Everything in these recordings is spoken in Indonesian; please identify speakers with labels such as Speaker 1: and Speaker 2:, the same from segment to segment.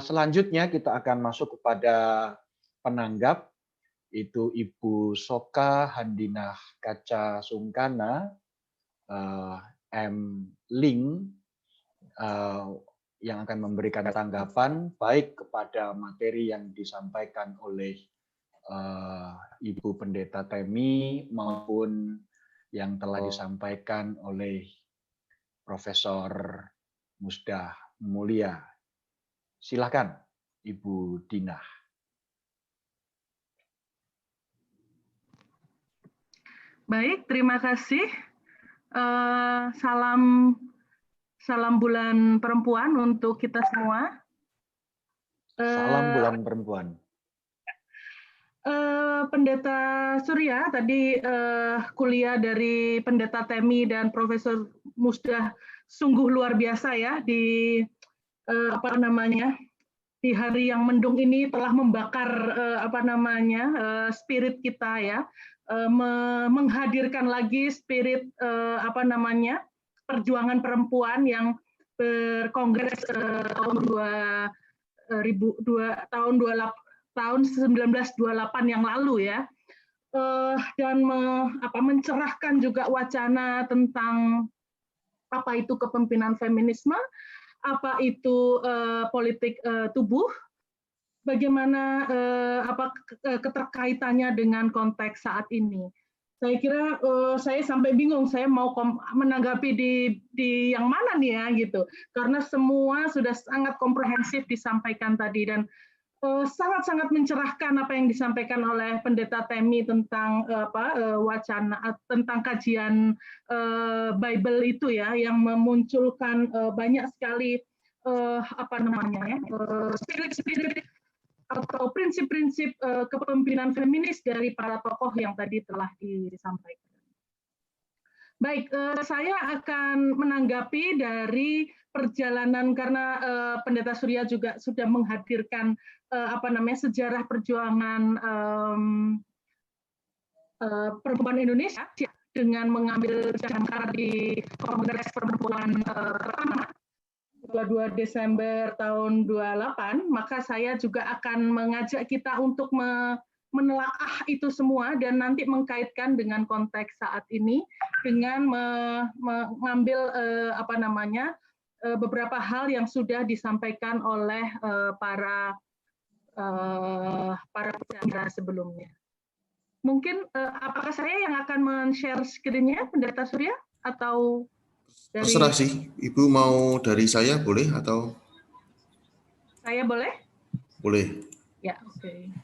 Speaker 1: Selanjutnya kita akan masuk kepada penanggap, itu Ibu Soka Handinah Kaca Sungkana, M. Ling, yang akan memberikan tanggapan baik kepada materi yang disampaikan oleh Ibu Pendeta Temi maupun yang telah disampaikan oleh Profesor Musdah Mulia. Silakan, Ibu Dinah.
Speaker 2: Baik, terima kasih. Salam bulan perempuan untuk kita semua.
Speaker 1: Salam bulan perempuan.
Speaker 2: Pendeta Surya tadi kuliah dari Pendeta Temi dan Profesor Musdah sungguh luar biasa ya di di hari yang mendung ini telah membakar spirit kita ya, menghadirkan lagi spirit perjuangan perempuan yang berkongres tahun 1928 yang lalu ya, dan mencerahkan juga wacana tentang apa itu kepemimpinan feminisme, apa itu politik tubuh, bagaimana keterkaitannya dengan konteks saat ini. Saya kira saya sampai bingung saya mau menanggapi di yang mana nih ya gitu, karena semua sudah sangat komprehensif disampaikan tadi dan sangat-sangat mencerahkan apa yang disampaikan oleh Pendeta Temi tentang wacana tentang kajian Bible itu ya, yang memunculkan banyak sekali spirit-spirit atau prinsip-prinsip kepemimpinan feminis dari para tokoh yang tadi telah disampaikan. Baik, saya akan menanggapi dari perjalanan karena Pendeta Surya juga sudah menghadirkan sejarah perjuangan perempuan Indonesia dengan mengambil jangkar di Kongres Perempuan pertama 22 Desember tahun 28, maka saya juga akan mengajak kita untuk menelaah itu semua dan nanti mengkaitkan dengan konteks saat ini dengan mengambil beberapa hal yang sudah disampaikan oleh para penjara sebelumnya. Mungkin apakah saya yang akan men-share screen-nya, Pendeta Surya, atau dari...
Speaker 3: Terserah sih, Ibu mau dari saya boleh atau?
Speaker 2: Saya boleh?
Speaker 3: Boleh.
Speaker 2: Ya, oke.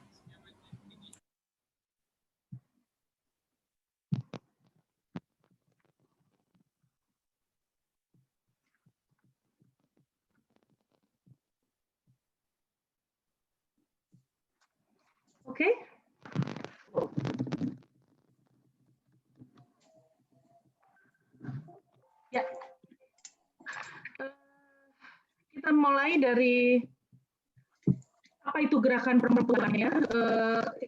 Speaker 2: Oke. Ya. Kita mulai dari apa itu gerakan perempuan ya.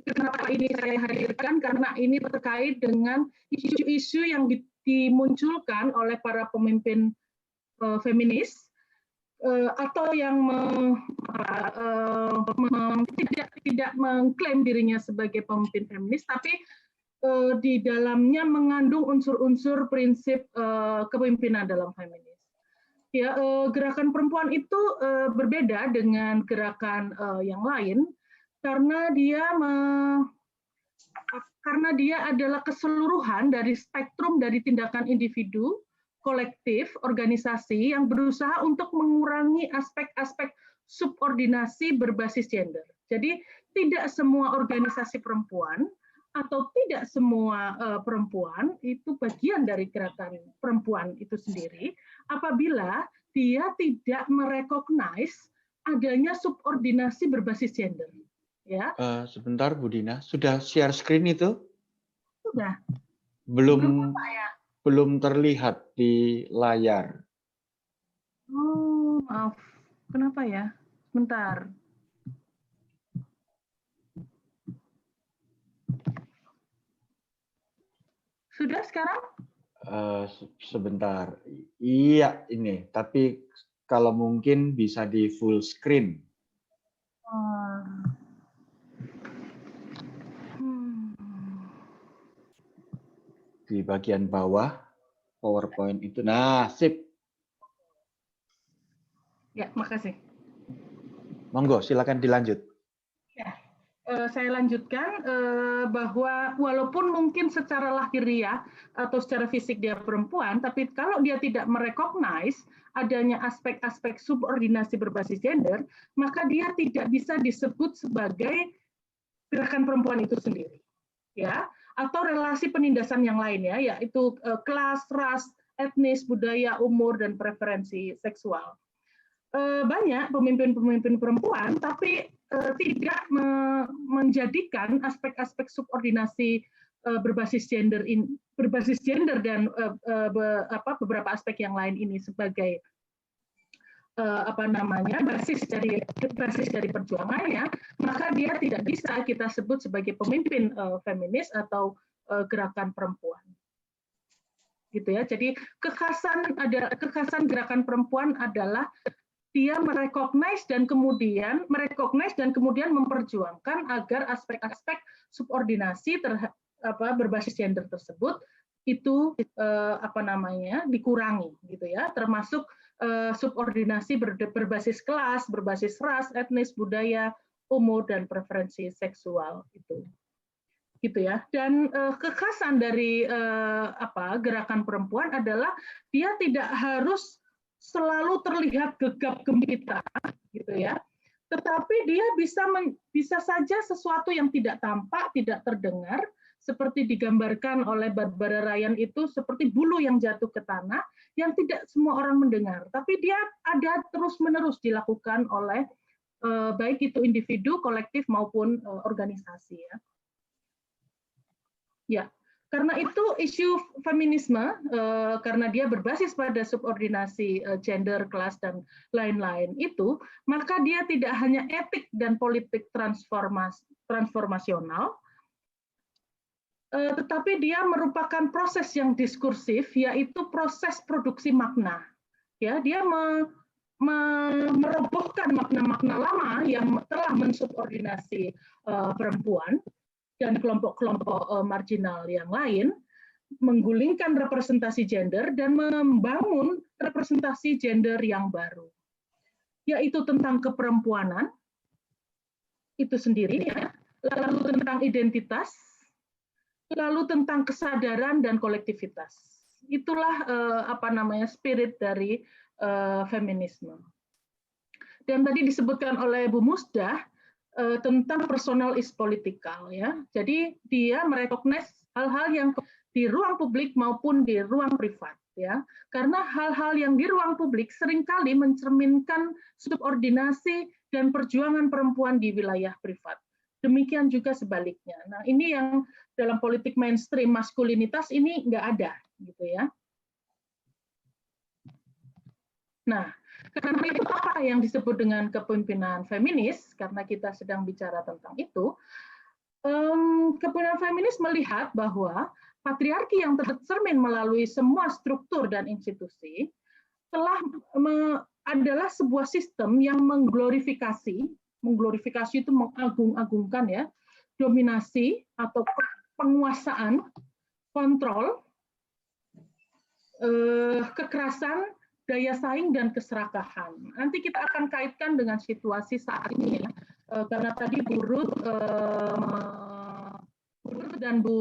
Speaker 2: Kenapa ini saya hadirkan? Karena ini terkait dengan isu-isu yang dimunculkan oleh para pemimpin feminis atau yang tidak mengklaim dirinya sebagai pemimpin feminis, tapi di dalamnya mengandung unsur-unsur prinsip kepemimpinan dalam feminis. Ya, gerakan perempuan itu berbeda dengan gerakan yang lain karena dia adalah keseluruhan dari spektrum dari tindakan individu, kolektif, organisasi yang berusaha untuk mengurangi aspek-aspek subordinasi berbasis gender. Jadi tidak semua organisasi perempuan atau tidak semua perempuan itu bagian dari gerakan perempuan itu sendiri apabila dia tidak merecognize adanya subordinasi berbasis gender. Ya.
Speaker 1: Sebentar Bu Dina, sudah share screen itu?
Speaker 2: Sudah.
Speaker 1: Belum terlihat di layar.
Speaker 2: Oh, maaf. Kenapa ya? Bentar. Sudah sekarang?
Speaker 1: Sebentar. Iya, ini. Tapi kalau mungkin bisa di full screen. Di bagian bawah PowerPoint itu. Nah, sip.
Speaker 2: Ya, makasih.
Speaker 1: Monggo, silakan dilanjut.
Speaker 2: Ya, saya lanjutkan bahwa walaupun mungkin secara lahiriah atau secara fisik dia perempuan, tapi kalau dia tidak merecognize adanya aspek-aspek subordinasi berbasis gender, maka dia tidak bisa disebut sebagai gerakan perempuan itu sendiri, ya, atau relasi penindasan yang lainnya, yaitu kelas, ras, etnis, budaya, umur, dan preferensi seksual. Banyak pemimpin-pemimpin perempuan, tapi tidak menjadikan aspek-aspek subordinasi berbasis gender dan beberapa aspek yang lain ini sebagai basis dari perjuangannya, maka dia tidak bisa kita sebut sebagai pemimpin feminis atau gerakan perempuan. Gitu ya. Jadi kekhasan gerakan perempuan adalah dia merecognize dan kemudian memperjuangkan agar aspek-aspek subordinasi berbasis gender tersebut itu dikurangi, gitu ya, termasuk subordinasi berbasis kelas, berbasis ras, etnis, budaya, umur, dan preferensi seksual itu. Gitu ya. Dan kekhasan dari gerakan perempuan adalah dia tidak harus selalu terlihat gegap gempita, gitu ya. Tetapi dia bisa saja sesuatu yang tidak tampak, tidak terdengar, seperti digambarkan oleh Barbara Ryan itu seperti bulu yang jatuh ke tanah, yang tidak semua orang mendengar. Tapi dia ada terus-menerus dilakukan oleh baik itu individu, kolektif maupun organisasi, ya. Ya. Karena itu isu feminisme, karena dia berbasis pada subordinasi gender, kelas, dan lain-lain itu, maka dia tidak hanya etik dan politik transformasional, tetapi dia merupakan proses yang diskursif, yaitu proses produksi makna. Ya, dia merobohkan makna-makna lama yang telah mensubordinasi perempuan dan kelompok-kelompok marginal yang lain, menggulingkan representasi gender dan membangun representasi gender yang baru, yaitu tentang keperempuanan itu sendiri, ya, lalu tentang identitas, lalu tentang kesadaran dan kolektivitas. Itulah spirit dari feminisme. Dan tadi disebutkan oleh Bu Musdah tentang personal is political, ya. Jadi dia merecognize hal-hal yang di ruang publik maupun di ruang privat, ya. Karena hal-hal yang di ruang publik seringkali mencerminkan subordinasi dan perjuangan perempuan di wilayah privat. Demikian juga sebaliknya. Nah, ini yang dalam politik mainstream maskulinitas ini nggak ada, gitu ya. Nah, karena itu apa yang disebut dengan kepemimpinan feminis, karena kita sedang bicara tentang itu, kepemimpinan feminis melihat bahwa patriarki yang tercermin melalui semua struktur dan institusi adalah sebuah sistem yang mengglorifikasi itu mengagung-agungkan, ya, dominasi atau penguasaan, kontrol, kekerasan, daya saing, dan keserakahan. Nanti kita akan kaitkan dengan situasi saat ini, ya. Karena tadi Bu Ruth dan Bu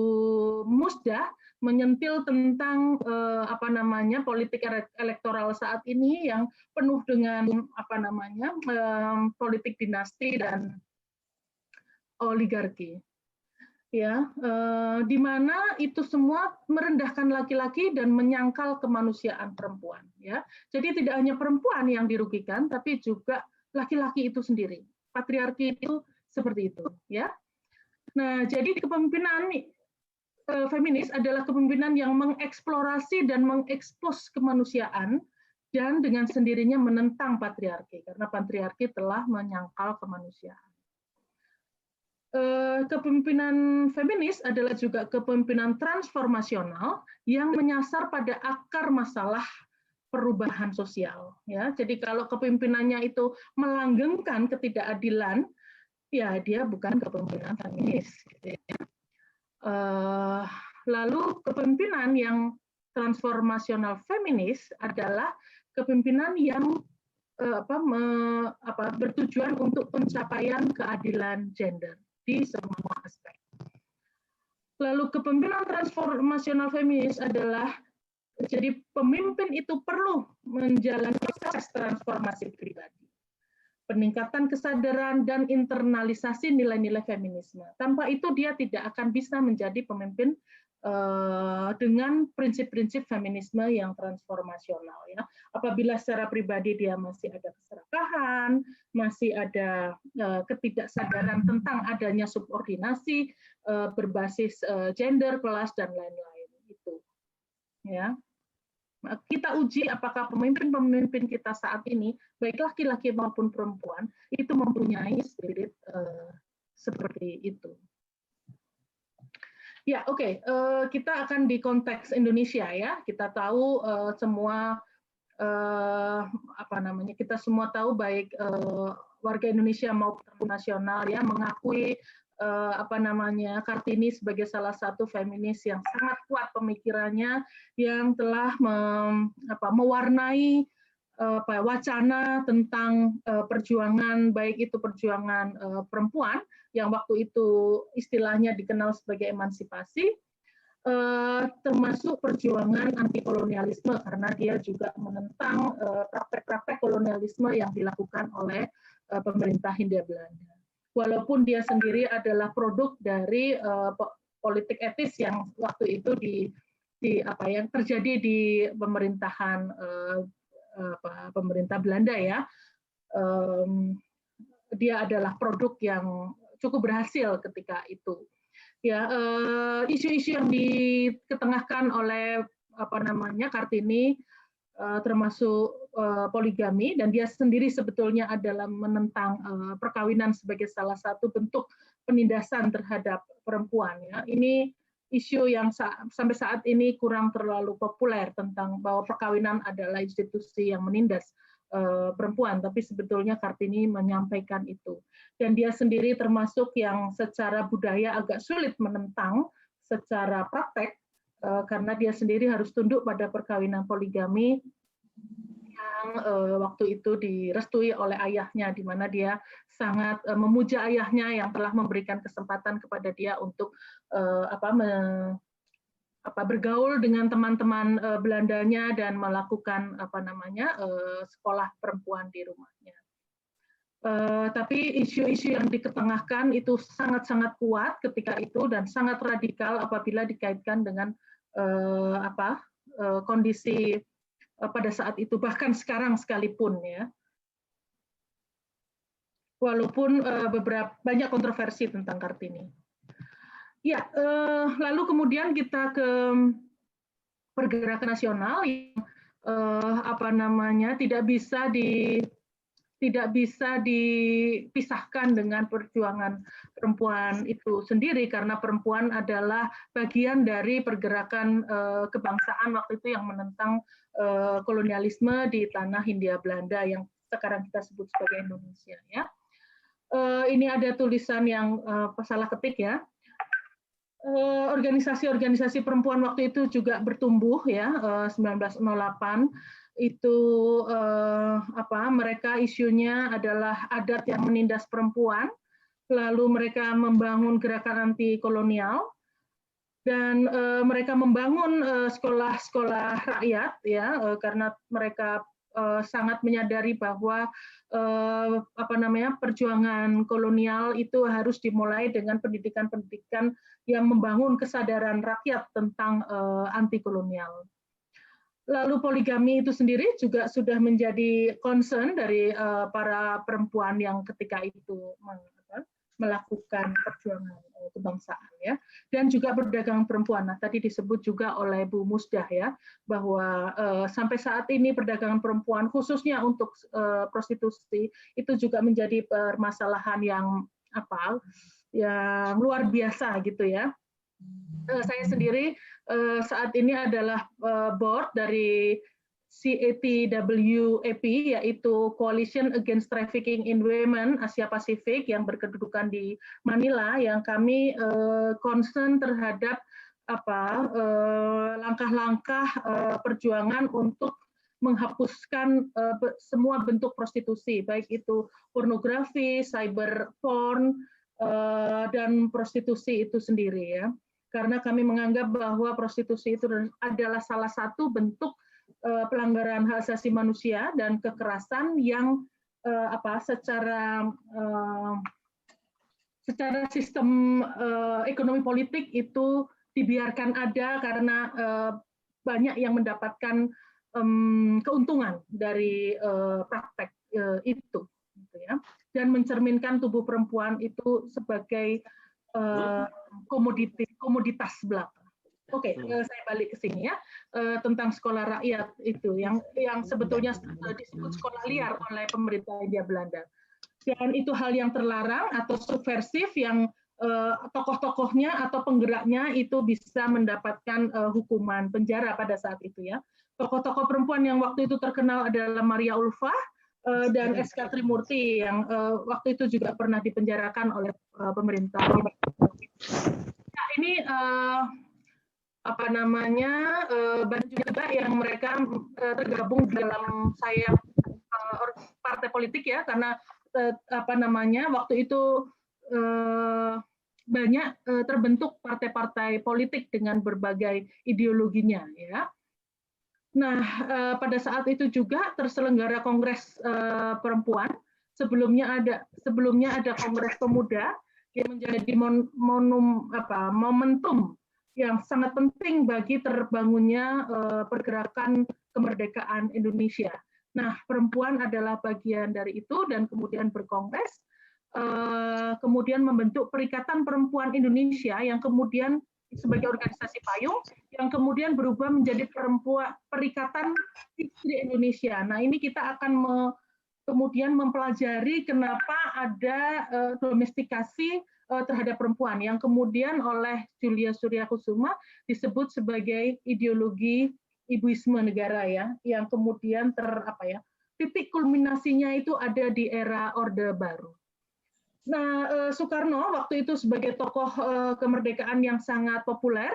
Speaker 2: Musdah menyentil tentang politik elektoral saat ini yang penuh dengan politik dinasti dan oligarki. Ya, di mana itu semua merendahkan laki-laki dan menyangkal kemanusiaan perempuan, ya. Jadi tidak hanya perempuan yang dirugikan, tapi juga laki-laki itu sendiri. Patriarki itu seperti itu, ya. Nah, jadi kepemimpinan feminis adalah kepemimpinan yang mengeksplorasi dan mengekspos kemanusiaan dan dengan sendirinya menentang patriarki, karena patriarki telah menyangkal kemanusiaan. Kepemimpinan feminis adalah juga kepemimpinan transformasional yang menyasar pada akar masalah perubahan sosial. Ya, jadi kalau kepemimpinannya itu melanggengkan ketidakadilan, ya dia bukan kepemimpinan feminis. Gitu ya. Lalu kepemimpinan yang transformasional feminis adalah kepemimpinan yang bertujuan untuk pencapaian keadilan gender di semua aspek. Lalu kepemimpinan transformasional feminis adalah jadi pemimpin itu perlu menjalani proses transformasi pribadi, peningkatan kesadaran dan internalisasi nilai-nilai feminisme. Tanpa itu dia tidak akan bisa menjadi pemimpin dengan prinsip-prinsip feminisme yang transformasional. Ya. Apabila secara pribadi dia masih ada keserakahan, masih ada ketidaksadaran tentang adanya subordinasi berbasis gender, kelas dan lain-lain itu. Ya. Kita uji apakah pemimpin-pemimpin kita saat ini, baik laki-laki maupun perempuan, itu mempunyai spirit seperti itu. Ya, oke. Kita akan di konteks Indonesia ya. Kita tahu semua kita semua tahu baik warga Indonesia maupun nasional ya mengakui Kartini sebagai salah satu feminis yang sangat kuat pemikirannya, yang telah mewarnai wacana tentang perjuangan, baik itu perjuangan perempuan yang waktu itu istilahnya dikenal sebagai emansipasi, termasuk perjuangan anti kolonialisme karena dia juga menentang praktek-praktek kolonialisme yang dilakukan oleh pemerintah Hindia Belanda. Walaupun dia sendiri adalah produk dari politik etis yang waktu itu yang terjadi di pemerintahan pemerintah Belanda ya, dia adalah produk yang cukup berhasil ketika itu. Ya, isu-isu yang diketengahkan oleh Kartini termasuk poligami, dan dia sendiri sebetulnya adalah menentang perkawinan sebagai salah satu bentuk penindasan terhadap perempuan. Ya. Ini isu yang sampai saat ini kurang terlalu populer tentang bahwa perkawinan adalah institusi yang menindas perempuan, tapi sebetulnya Kartini menyampaikan itu. Dan dia sendiri termasuk yang secara budaya agak sulit menentang secara praktek, karena dia sendiri harus tunduk pada perkawinan poligami yang waktu itu direstui oleh ayahnya, di mana dia sangat memuja ayahnya yang telah memberikan kesempatan kepada dia untuk bergaul dengan teman-teman Belandanya dan melakukan sekolah perempuan di rumahnya. Tapi isu-isu yang diketengahkan itu sangat-sangat kuat ketika itu dan sangat radikal apabila dikaitkan dengan kondisi pada saat itu, bahkan sekarang sekalipun ya. Walaupun banyak kontroversi tentang Kartini. Ya, lalu kemudian kita ke pergerakan nasional yang tidak bisa dipisahkan dengan perjuangan perempuan itu sendiri, karena perempuan adalah bagian dari pergerakan kebangsaan waktu itu yang menentang kolonialisme di tanah Hindia Belanda yang sekarang kita sebut sebagai Indonesia. Ya, ini ada tulisan yang salah ketik ya. Organisasi-organisasi perempuan waktu itu juga bertumbuh ya, 1908 itu mereka isunya adalah adat yang menindas perempuan, lalu mereka membangun gerakan anti kolonial dan mereka membangun sekolah-sekolah rakyat ya, karena mereka sangat menyadari bahwa perjuangan kolonial itu harus dimulai dengan pendidikan-pendidikan yang membangun kesadaran rakyat tentang anti kolonial. Lalu poligami itu sendiri juga sudah menjadi concern dari para perempuan yang ketika itu melakukan perjuangan kebangsaan ya, dan juga perdagangan perempuan. Nah, tadi disebut juga oleh Bu Musdah ya, bahwa sampai saat ini perdagangan perempuan khususnya untuk prostitusi itu juga menjadi permasalahan yang yang luar biasa gitu ya. Saya sendiri saat ini adalah board dari CATWAP, yaitu Coalition Against Trafficking in Women Asia Pasifik yang berkedudukan di Manila, yang kami concern terhadap langkah-langkah perjuangan untuk menghapuskan semua bentuk prostitusi, baik itu pornografi, cyber porn, dan prostitusi itu sendiri, ya. Karena kami menganggap bahwa prostitusi itu adalah salah satu bentuk pelanggaran hak asasi manusia dan kekerasan yang secara sistem ekonomi politik itu dibiarkan ada karena banyak yang mendapatkan keuntungan dari praktek itu, gitu ya. Dan mencerminkan tubuh perempuan itu sebagai komoditas belaka. Oke, saya balik ke sini ya, tentang sekolah rakyat itu yang sebetulnya disebut sekolah liar oleh pemerintah Hindia Belanda. Dan itu hal yang terlarang atau subversif yang tokoh-tokohnya atau penggeraknya itu bisa mendapatkan hukuman penjara pada saat itu, ya. Tokoh-tokoh perempuan yang waktu itu terkenal adalah Maria Ulfa dan SK Trimurti yang waktu itu juga pernah dipenjarakan oleh pemerintah. Nah, ini banyak juga yang mereka tergabung dalam sayap partai politik, ya, karena waktu itu banyak terbentuk partai-partai politik dengan berbagai ideologinya, ya. Nah, pada saat itu juga terselenggara Kongres Perempuan. Sebelumnya ada Kongres Pemuda yang menjadi momentum yang sangat penting bagi terbangunnya pergerakan kemerdekaan Indonesia. Nah, perempuan adalah bagian dari itu dan kemudian berkongres, kemudian membentuk Perikatan Perempuan Indonesia yang kemudian sebagai organisasi payung yang kemudian berubah menjadi Perikatan Istri Indonesia. Nah, ini kita akan kemudian mempelajari kenapa ada domestikasi terhadap perempuan yang kemudian oleh Julia Surya Kusuma disebut sebagai ideologi ibuisme negara, ya, yang kemudian titik kulminasinya itu ada di era Orde Baru. Nah, Soekarno waktu itu sebagai tokoh kemerdekaan yang sangat populer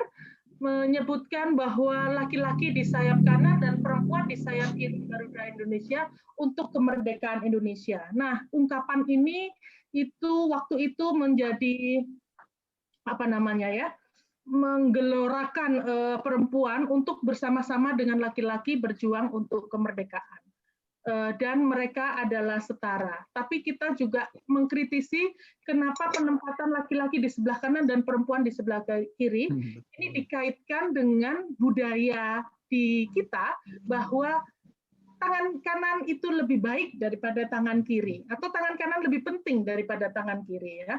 Speaker 2: menyebutkan bahwa laki-laki di sayap kanan dan perempuan di sayap kiri Garuda Indonesia untuk kemerdekaan Indonesia. Nah, ungkapan ini itu waktu itu menjadi menggelorakan perempuan untuk bersama-sama dengan laki-laki berjuang untuk kemerdekaan. Dan mereka adalah setara. Tapi kita juga mengkritisi kenapa penempatan laki-laki di sebelah kanan dan perempuan di sebelah kiri ini dikaitkan dengan budaya di kita bahwa tangan kanan itu lebih baik daripada tangan kiri, atau tangan kanan lebih penting daripada tangan kiri, ya.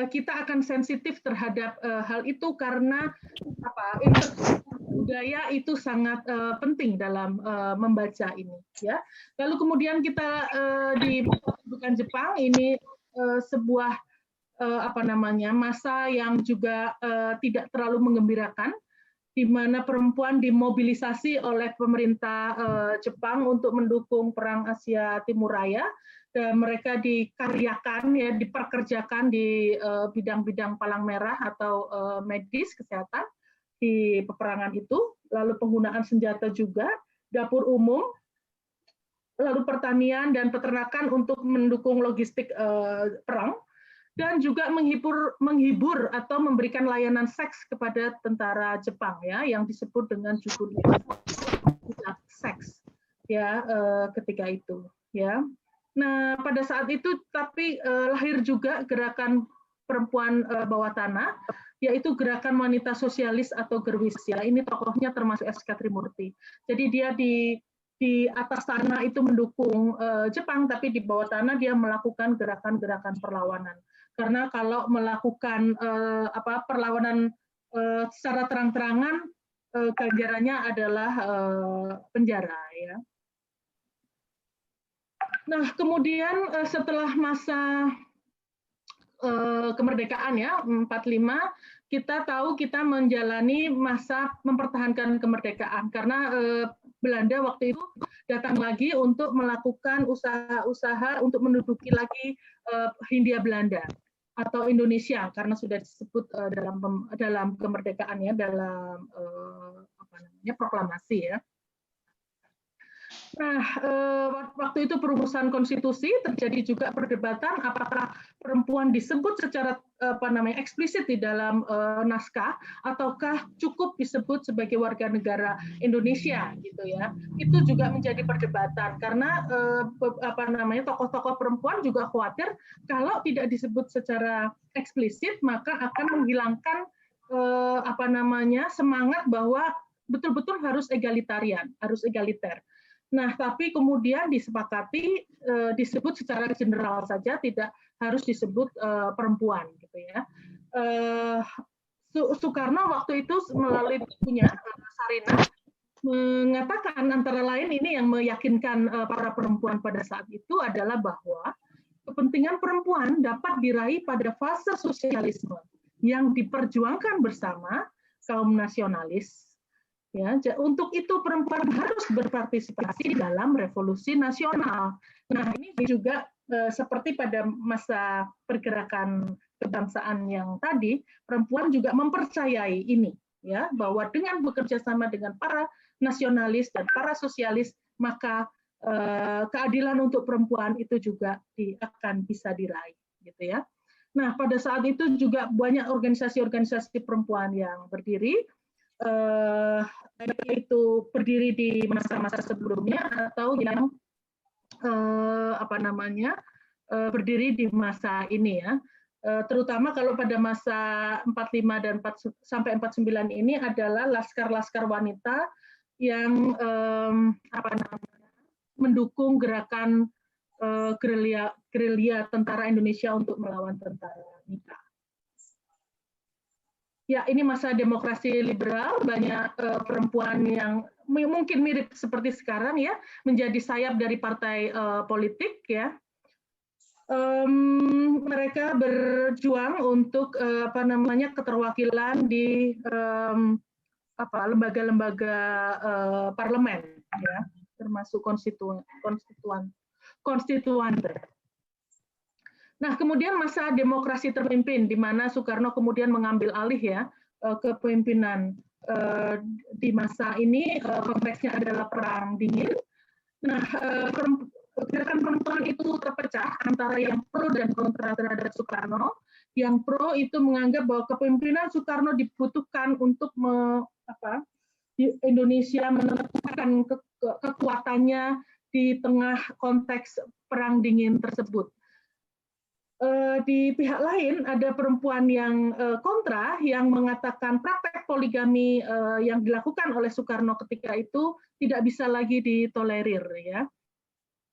Speaker 2: Kita akan sensitif terhadap hal itu karena budaya itu sangat penting dalam membaca ini, ya. Lalu kemudian kita di bukan Jepang ini sebuah masa yang juga tidak terlalu menggembirakan, di mana perempuan dimobilisasi oleh pemerintah Jepang untuk mendukung Perang Asia Timur Raya, dan mereka dikaryakan, ya, diperkerjakan di bidang-bidang palang merah atau medis kesehatan di peperangan itu, lalu penggunaan senjata juga, dapur umum, lalu pertanian dan peternakan untuk mendukung logistik perang, dan juga menghibur atau memberikan layanan seks kepada tentara Jepang, ya, yang disebut dengan judul seks, ya, ketika itu, ya. Nah, pada saat itu tapi lahir juga gerakan perempuan bawah tanah, yaitu gerakan wanita sosialis atau Gerwis, ya. Ini tokohnya termasuk SK Trimurti. Jadi dia di atas tanah itu mendukung Jepang, tapi di bawah tanah dia melakukan gerakan-gerakan perlawanan. Karena kalau melakukan perlawanan secara terang-terangan, ganjarannya adalah penjara, ya. Nah, kemudian setelah masa kemerdekaan ya 45, kita tahu kita menjalani masa mempertahankan kemerdekaan karena Belanda waktu itu datang lagi untuk melakukan usaha-usaha untuk menduduki lagi Hindia Belanda atau Indonesia karena sudah disebut dalam kemerdekaan ya, dalam proklamasi ya. Nah, waktu itu perumusan konstitusi terjadi juga perdebatan apakah perempuan disebut secara eksplisit di dalam naskah ataukah cukup disebut sebagai warga negara Indonesia gitu ya. Itu juga menjadi perdebatan karena tokoh-tokoh perempuan juga khawatir kalau tidak disebut secara eksplisit maka akan menghilangkan semangat bahwa betul-betul harus egalitarian, harus egaliter. Nah, tapi kemudian disepakati disebut secara general saja, tidak harus disebut perempuan, gitu ya. Soekarno waktu itu melalui bukunya Sarinah mengatakan antara lain ini yang meyakinkan para perempuan pada saat itu adalah bahwa kepentingan perempuan dapat diraih pada fase sosialisme yang diperjuangkan bersama kaum nasionalis. Ya, untuk itu perempuan harus berpartisipasi dalam revolusi nasional. Nah, ini juga seperti pada masa pergerakan kebangsaan yang tadi, perempuan juga mempercayai ini, ya, bahwa dengan bekerja sama dengan para nasionalis dan para sosialis, maka keadilan untuk perempuan itu juga akan bisa diraih, gitu ya. Nah, pada saat itu juga banyak organisasi-organisasi perempuan yang berdiri. Itu berdiri di masa-masa sebelumnya atau yang berdiri di masa ini ya. Terutama kalau pada masa 45 dan sampai 49 ini adalah laskar-laskar wanita yang mendukung gerakan gerilya tentara Indonesia untuk melawan tentara NIKA. Ya, ini masa demokrasi liberal, banyak perempuan yang mungkin mirip seperti sekarang ya, menjadi sayap dari partai politik ya. Mereka berjuang untuk keterwakilan di lembaga-lembaga parlemen ya, termasuk konstituan. Nah, kemudian masa demokrasi terpimpin, di mana Soekarno kemudian mengambil alih ya kepemimpinan di masa ini, konteksnya adalah Perang Dingin. Nah, gerakan perempuan itu terpecah antara yang pro dan kontra terhadap Soekarno. Yang pro itu menganggap bahwa kepemimpinan Soekarno dibutuhkan untuk Indonesia menentukan kekuatannya di tengah konteks Perang Dingin tersebut. Di pihak lain ada perempuan yang kontra yang mengatakan praktek poligami yang dilakukan oleh Soekarno ketika itu tidak bisa lagi ditolerir ya.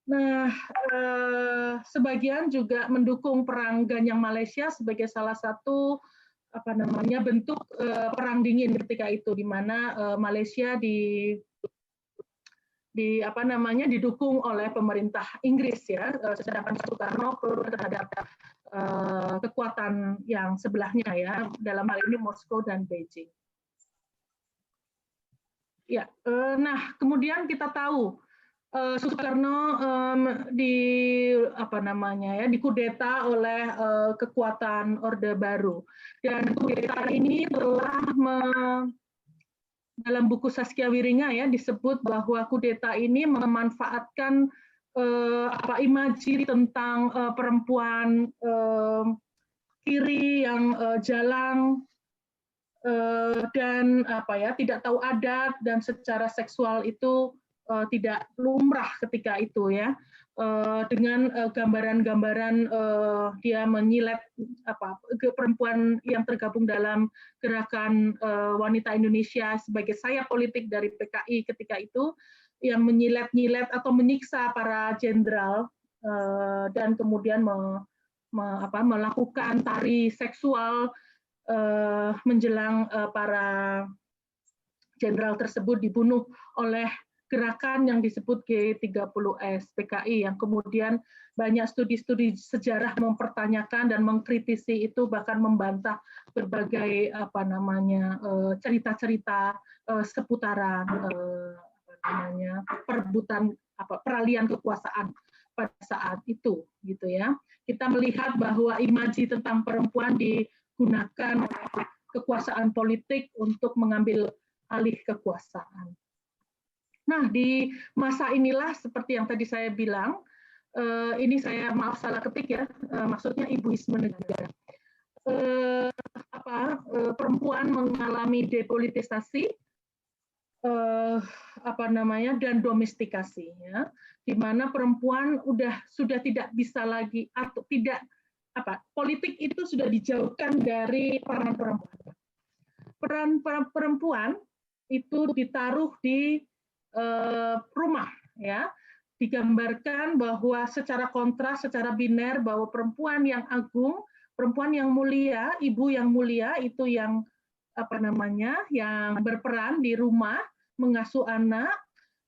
Speaker 2: Nah, sebagian juga mendukung perang Ganyang Malaysia sebagai salah satu bentuk perang dingin ketika itu, di mana Malaysia didukung oleh pemerintah Inggris ya, sedangkan Soekarno pro terhadap kekuatan yang sebelahnya ya, dalam hal ini Moskow dan Beijing. Ya, nah kemudian kita tahu Soekarno dikudeta oleh kekuatan Orde Baru, dan kudeta ini telah dalam buku Saskia Wiringa ya disebut bahwa kudeta ini memanfaatkan imaji tentang perempuan kiri yang jalang dan tidak tahu adat dan secara seksual itu tidak lumrah ketika itu ya, dengan gambaran-gambaran dia menyilet perempuan yang tergabung dalam gerakan wanita Indonesia sebagai sayap politik dari PKI ketika itu, yang menyilet-nyilet atau menyiksa para jenderal dan kemudian melakukan tari seksual menjelang para jenderal tersebut dibunuh oleh gerakan yang disebut G30S PKI yang kemudian banyak studi-studi sejarah mempertanyakan dan mengkritisi itu, bahkan membantah berbagai cerita-cerita seputaran perebutan peralihan kekuasaan pada saat itu, gitu ya. Kita melihat bahwa imaji tentang perempuan digunakan oleh kekuasaan politik untuk mengambil alih kekuasaan. Nah, di masa inilah seperti yang tadi saya bilang, ini saya maaf salah ketik ya, maksudnya ibuisme negara. Perempuan mengalami depolitisasi, dan domestikasi, ya, di mana perempuan sudah tidak bisa lagi atau tidak politik itu sudah dijauhkan dari peran perempuan. Peran perempuan itu ditaruh di rumah, ya, digambarkan bahwa secara kontras, secara biner, bahwa perempuan yang agung, perempuan yang mulia, ibu yang mulia itu yang yang berperan di rumah, mengasuh anak,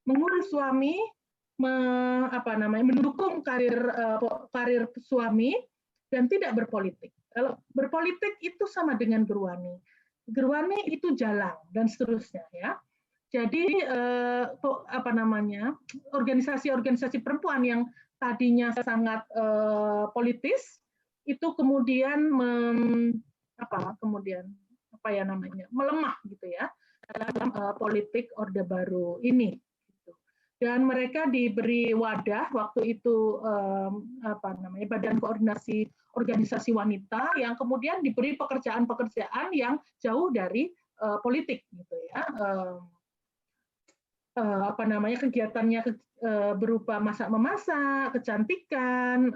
Speaker 2: mengurus suami, mendukung karir suami, dan tidak berpolitik. Kalau berpolitik itu sama dengan gerwani. Gerwani itu jalang dan seterusnya, ya. Jadi organisasi-organisasi perempuan yang tadinya sangat politis itu kemudian melemah gitu ya dalam politik Orde Baru ini. Gitu. Dan mereka diberi wadah waktu itu Badan Koordinasi Organisasi Wanita yang kemudian diberi pekerjaan-pekerjaan yang jauh dari politik gitu ya. Kegiatannya berupa masak-memasak, kecantikan,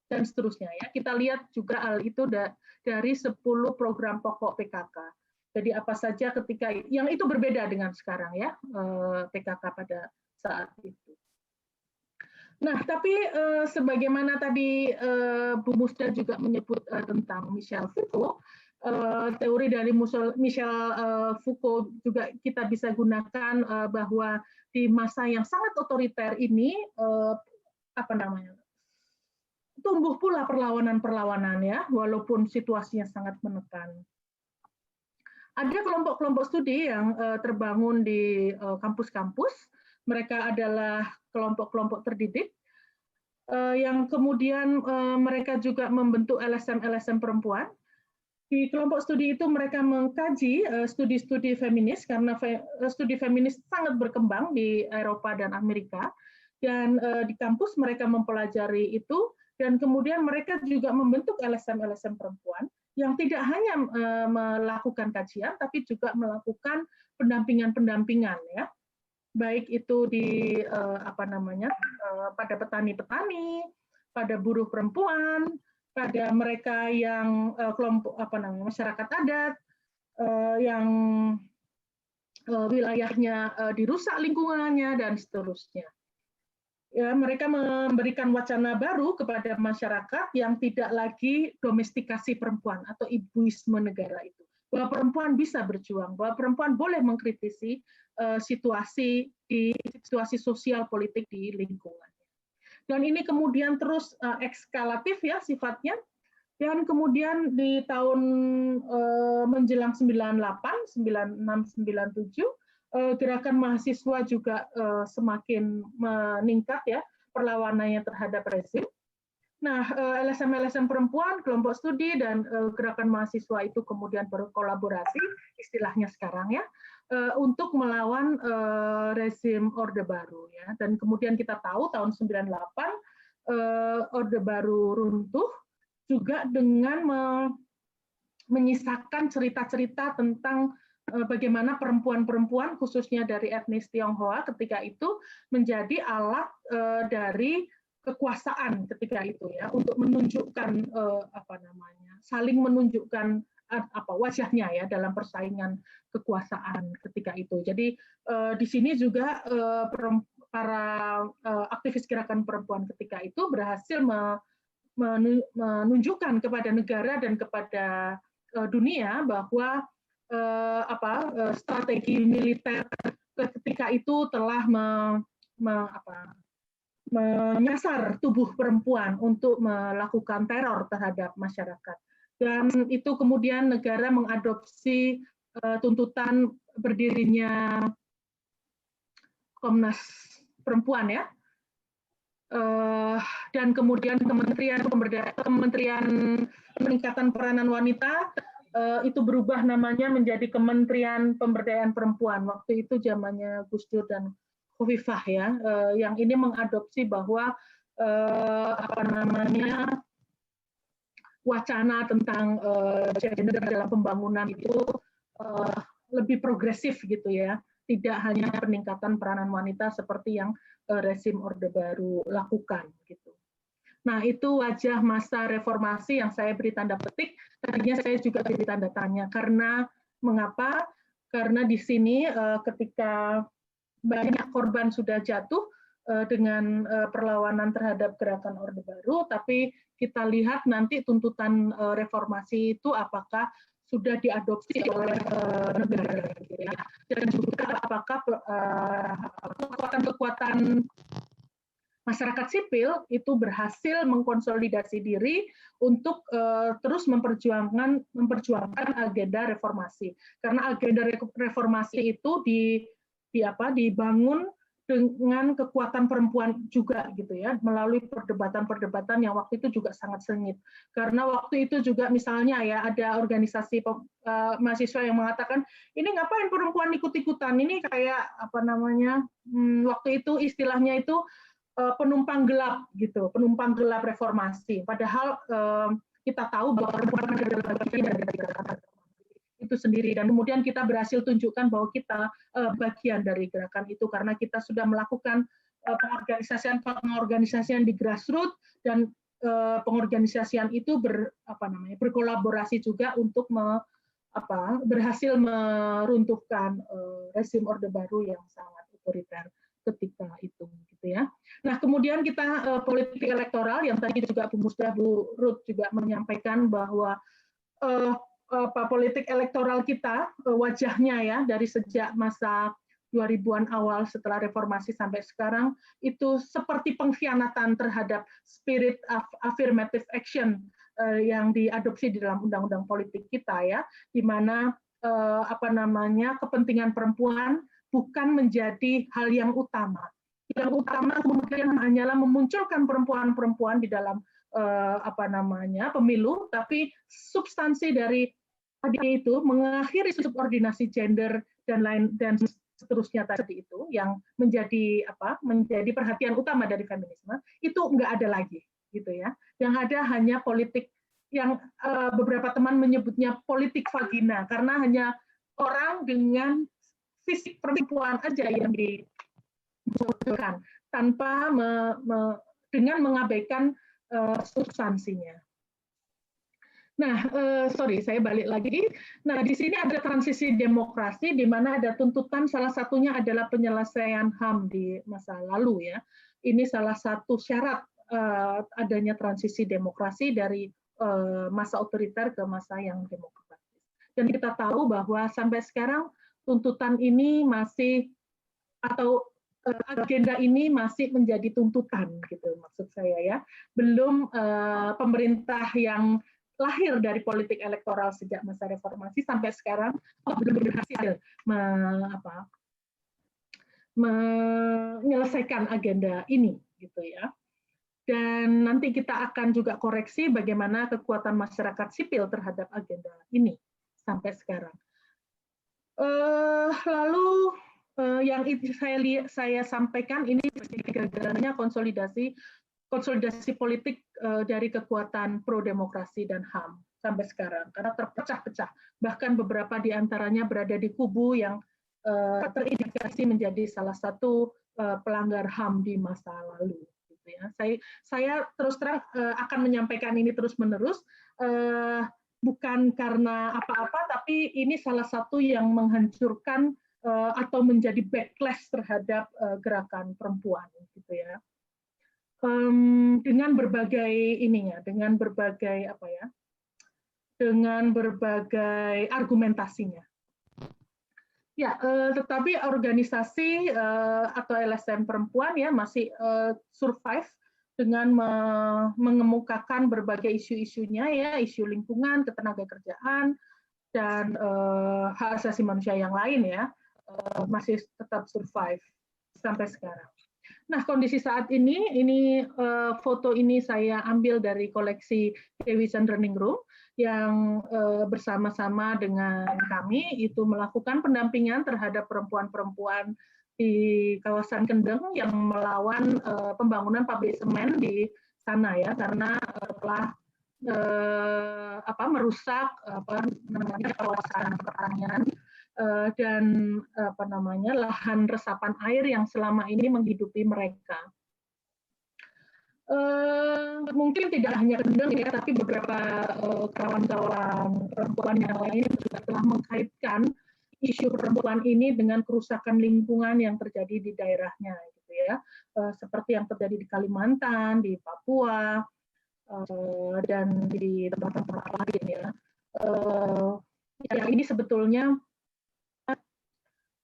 Speaker 2: dan seterusnya ya. Kita lihat juga hal itu dari 10 program pokok PKK. Jadi apa saja ketika yang itu berbeda dengan sekarang ya, PKK pada saat itu. Nah, tapi sebagaimana tadi Bu Musda juga menyebut tentang Michel Foucault, teori dari Michel Foucault juga kita bisa gunakan bahwa di masa yang sangat otoriter ini tumbuh pula perlawanan-perlawanan ya, walaupun situasinya sangat menekan. Ada kelompok-kelompok studi yang terbangun di kampus-kampus. Mereka adalah kelompok-kelompok terdidik yang kemudian mereka juga membentuk LSM-LSM perempuan. Di kelompok studi itu mereka mengkaji studi-studi feminis karena studi feminis sangat berkembang di Eropa dan Amerika, dan di kampus mereka mempelajari itu, dan kemudian mereka juga membentuk LSM-LSM perempuan yang tidak hanya melakukan kajian tapi juga melakukan pendampingan-pendampingan ya, baik itu di pada petani-petani, pada buruh perempuan, pada mereka yang kelompok masyarakat adat yang wilayahnya dirusak lingkungannya dan seterusnya. Ya, mereka memberikan wacana baru kepada masyarakat yang tidak lagi domestikasi perempuan atau ibuisme negara itu. Bahwa perempuan bisa berjuang, bahwa perempuan boleh mengkritisi situasi sosial politik di lingkungan. Dan ini kemudian terus ekskalatif ya sifatnya, dan kemudian di tahun menjelang 98, 96, 97 gerakan mahasiswa juga semakin meningkat ya perlawanannya terhadap rezim. Nah, LSM-LSM perempuan, kelompok studi dan gerakan mahasiswa itu kemudian berkolaborasi, istilahnya sekarang ya, untuk melawan rezim Orde Baru ya. Dan kemudian kita tahu tahun 98 Orde Baru runtuh juga dengan menyisakan cerita-cerita tentang bagaimana perempuan-perempuan khususnya dari etnis Tionghoa ketika itu menjadi alat dari kekuasaan ketika itu ya, untuk menunjukkan saling menunjukkan wajahnya ya dalam persaingan kekuasaan ketika itu. Jadi di sini juga para aktivis gerakan perempuan ketika itu berhasil menunjukkan kepada negara dan kepada dunia bahwa strategi militer ketika itu telah menyasar tubuh perempuan untuk melakukan teror terhadap masyarakat. Dan itu kemudian negara mengadopsi tuntutan berdirinya Komnas Perempuan ya, dan kemudian Kementerian Peningkatan Peranan Wanita itu berubah namanya menjadi Kementerian Pemberdayaan Perempuan. Waktu itu zamannya Gus Dur dan Khofifah ya, yang ini mengadopsi bahwa wacana tentang gender dalam pembangunan itu lebih progresif gitu ya, tidak hanya peningkatan peranan wanita seperti yang rezim Orde Baru lakukan gitu. Nah, itu wajah masa reformasi yang saya beri tanda petik. Tadinya saya juga beri tanda tanya. Karena mengapa? Karena di sini ketika banyak korban sudah jatuh dengan perlawanan terhadap gerakan Orde Baru, tapi kita lihat nanti tuntutan reformasi itu apakah sudah diadopsi oleh negara, gitu ya. Dan juga apakah kekuatan-kekuatan masyarakat sipil itu berhasil mengkonsolidasi diri untuk terus memperjuangkan agenda reformasi. Karena agenda reformasi itu dibangun dengan kekuatan perempuan juga gitu ya, melalui perdebatan-perdebatan yang waktu itu juga sangat sengit. Karena waktu itu juga misalnya ya ada organisasi mahasiswa yang mengatakan ini ngapain perempuan ikut-ikutan, ini kayak waktu itu istilahnya itu penumpang gelap gitu, penumpang gelap reformasi. Padahal kita tahu bahwa perempuan adalah bagian dari gerakan itu sendiri, dan kemudian kita berhasil tunjukkan bahwa kita bagian dari gerakan itu karena kita sudah melakukan pengorganisasian di grassroots, dan pengorganisasian itu berkolaborasi juga untuk berhasil meruntuhkan rezim Orde Baru yang sangat otoriter ketika itu gitu ya. Nah, kemudian kita politik elektoral yang tadi juga Bu Musda, Bu Ruth juga menyampaikan bahwa politik elektoral kita wajahnya ya dari sejak masa 2000-an awal setelah reformasi sampai sekarang itu seperti pengkhianatan terhadap spirit affirmative action yang diadopsi di dalam undang-undang politik kita ya, di mana kepentingan perempuan bukan menjadi hal yang utama. Yang utama kemudian hanyalah memunculkan perempuan-perempuan di dalam pemilu, tapi substansi dari tadi itu mengakhiri subordinasi gender dan seterusnya tadi itu yang menjadi perhatian utama dari feminisme itu nggak ada lagi gitu ya. Yang ada hanya politik yang beberapa teman menyebutnya politik vagina, karena hanya orang dengan fisik perempuan aja yang dimunculkan tanpa dengan mengabaikan substansinya. Nah, saya balik lagi. Nah, di sini ada transisi demokrasi di mana ada tuntutan, salah satunya adalah penyelesaian HAM di masa lalu ya. Ini salah satu syarat adanya transisi demokrasi dari masa otoriter ke masa yang demokratis. Dan kita tahu bahwa sampai sekarang tuntutan ini masih agenda ini masih menjadi tuntutan gitu maksud saya ya. Belum pemerintah yang lahir dari politik elektoral sejak masa reformasi sampai sekarang belum berhasil menyelesaikan agenda ini gitu ya. Dan nanti kita akan juga koreksi bagaimana kekuatan masyarakat sipil terhadap agenda ini sampai sekarang. Lalu yang saya sampaikan ini gagalnya konsolidasi politik dari kekuatan pro-demokrasi dan HAM sampai sekarang, karena terpecah-pecah. Bahkan beberapa di antaranya berada di kubu yang terindikasi menjadi salah satu pelanggar HAM di masa lalu. Gitu ya. Saya terus terang akan menyampaikan ini terus-menerus, bukan karena apa-apa, tapi ini salah satu yang menghancurkan atau menjadi backlash terhadap gerakan perempuan. Gitu ya. Dengan berbagai dengan berbagai argumentasinya. Ya, tetapi organisasi atau LSM perempuan ya masih survive dengan mengemukakan berbagai isu-isunya ya, isu lingkungan, ketenagakerjaan, dan hak asasi manusia yang lain ya, masih tetap survive sampai sekarang. Nah, kondisi saat ini foto ini saya ambil dari koleksi Dewi Chandraningrum yang bersama-sama dengan kami itu melakukan pendampingan terhadap perempuan-perempuan di kawasan Kendeng yang melawan pembangunan pabrik semen di sana ya, karena telah merusak kawasan pertanian dan lahan resapan air yang selama ini menghidupi mereka. Mungkin tidak hanya Kendeng ya, tapi beberapa kawan-kawan perempuan yang lain juga telah mengkaitkan isu perempuan ini dengan kerusakan lingkungan yang terjadi di daerahnya, gitu ya, seperti yang terjadi di Kalimantan, di Papua, dan di tempat-tempat lain ya. Ya ini sebetulnya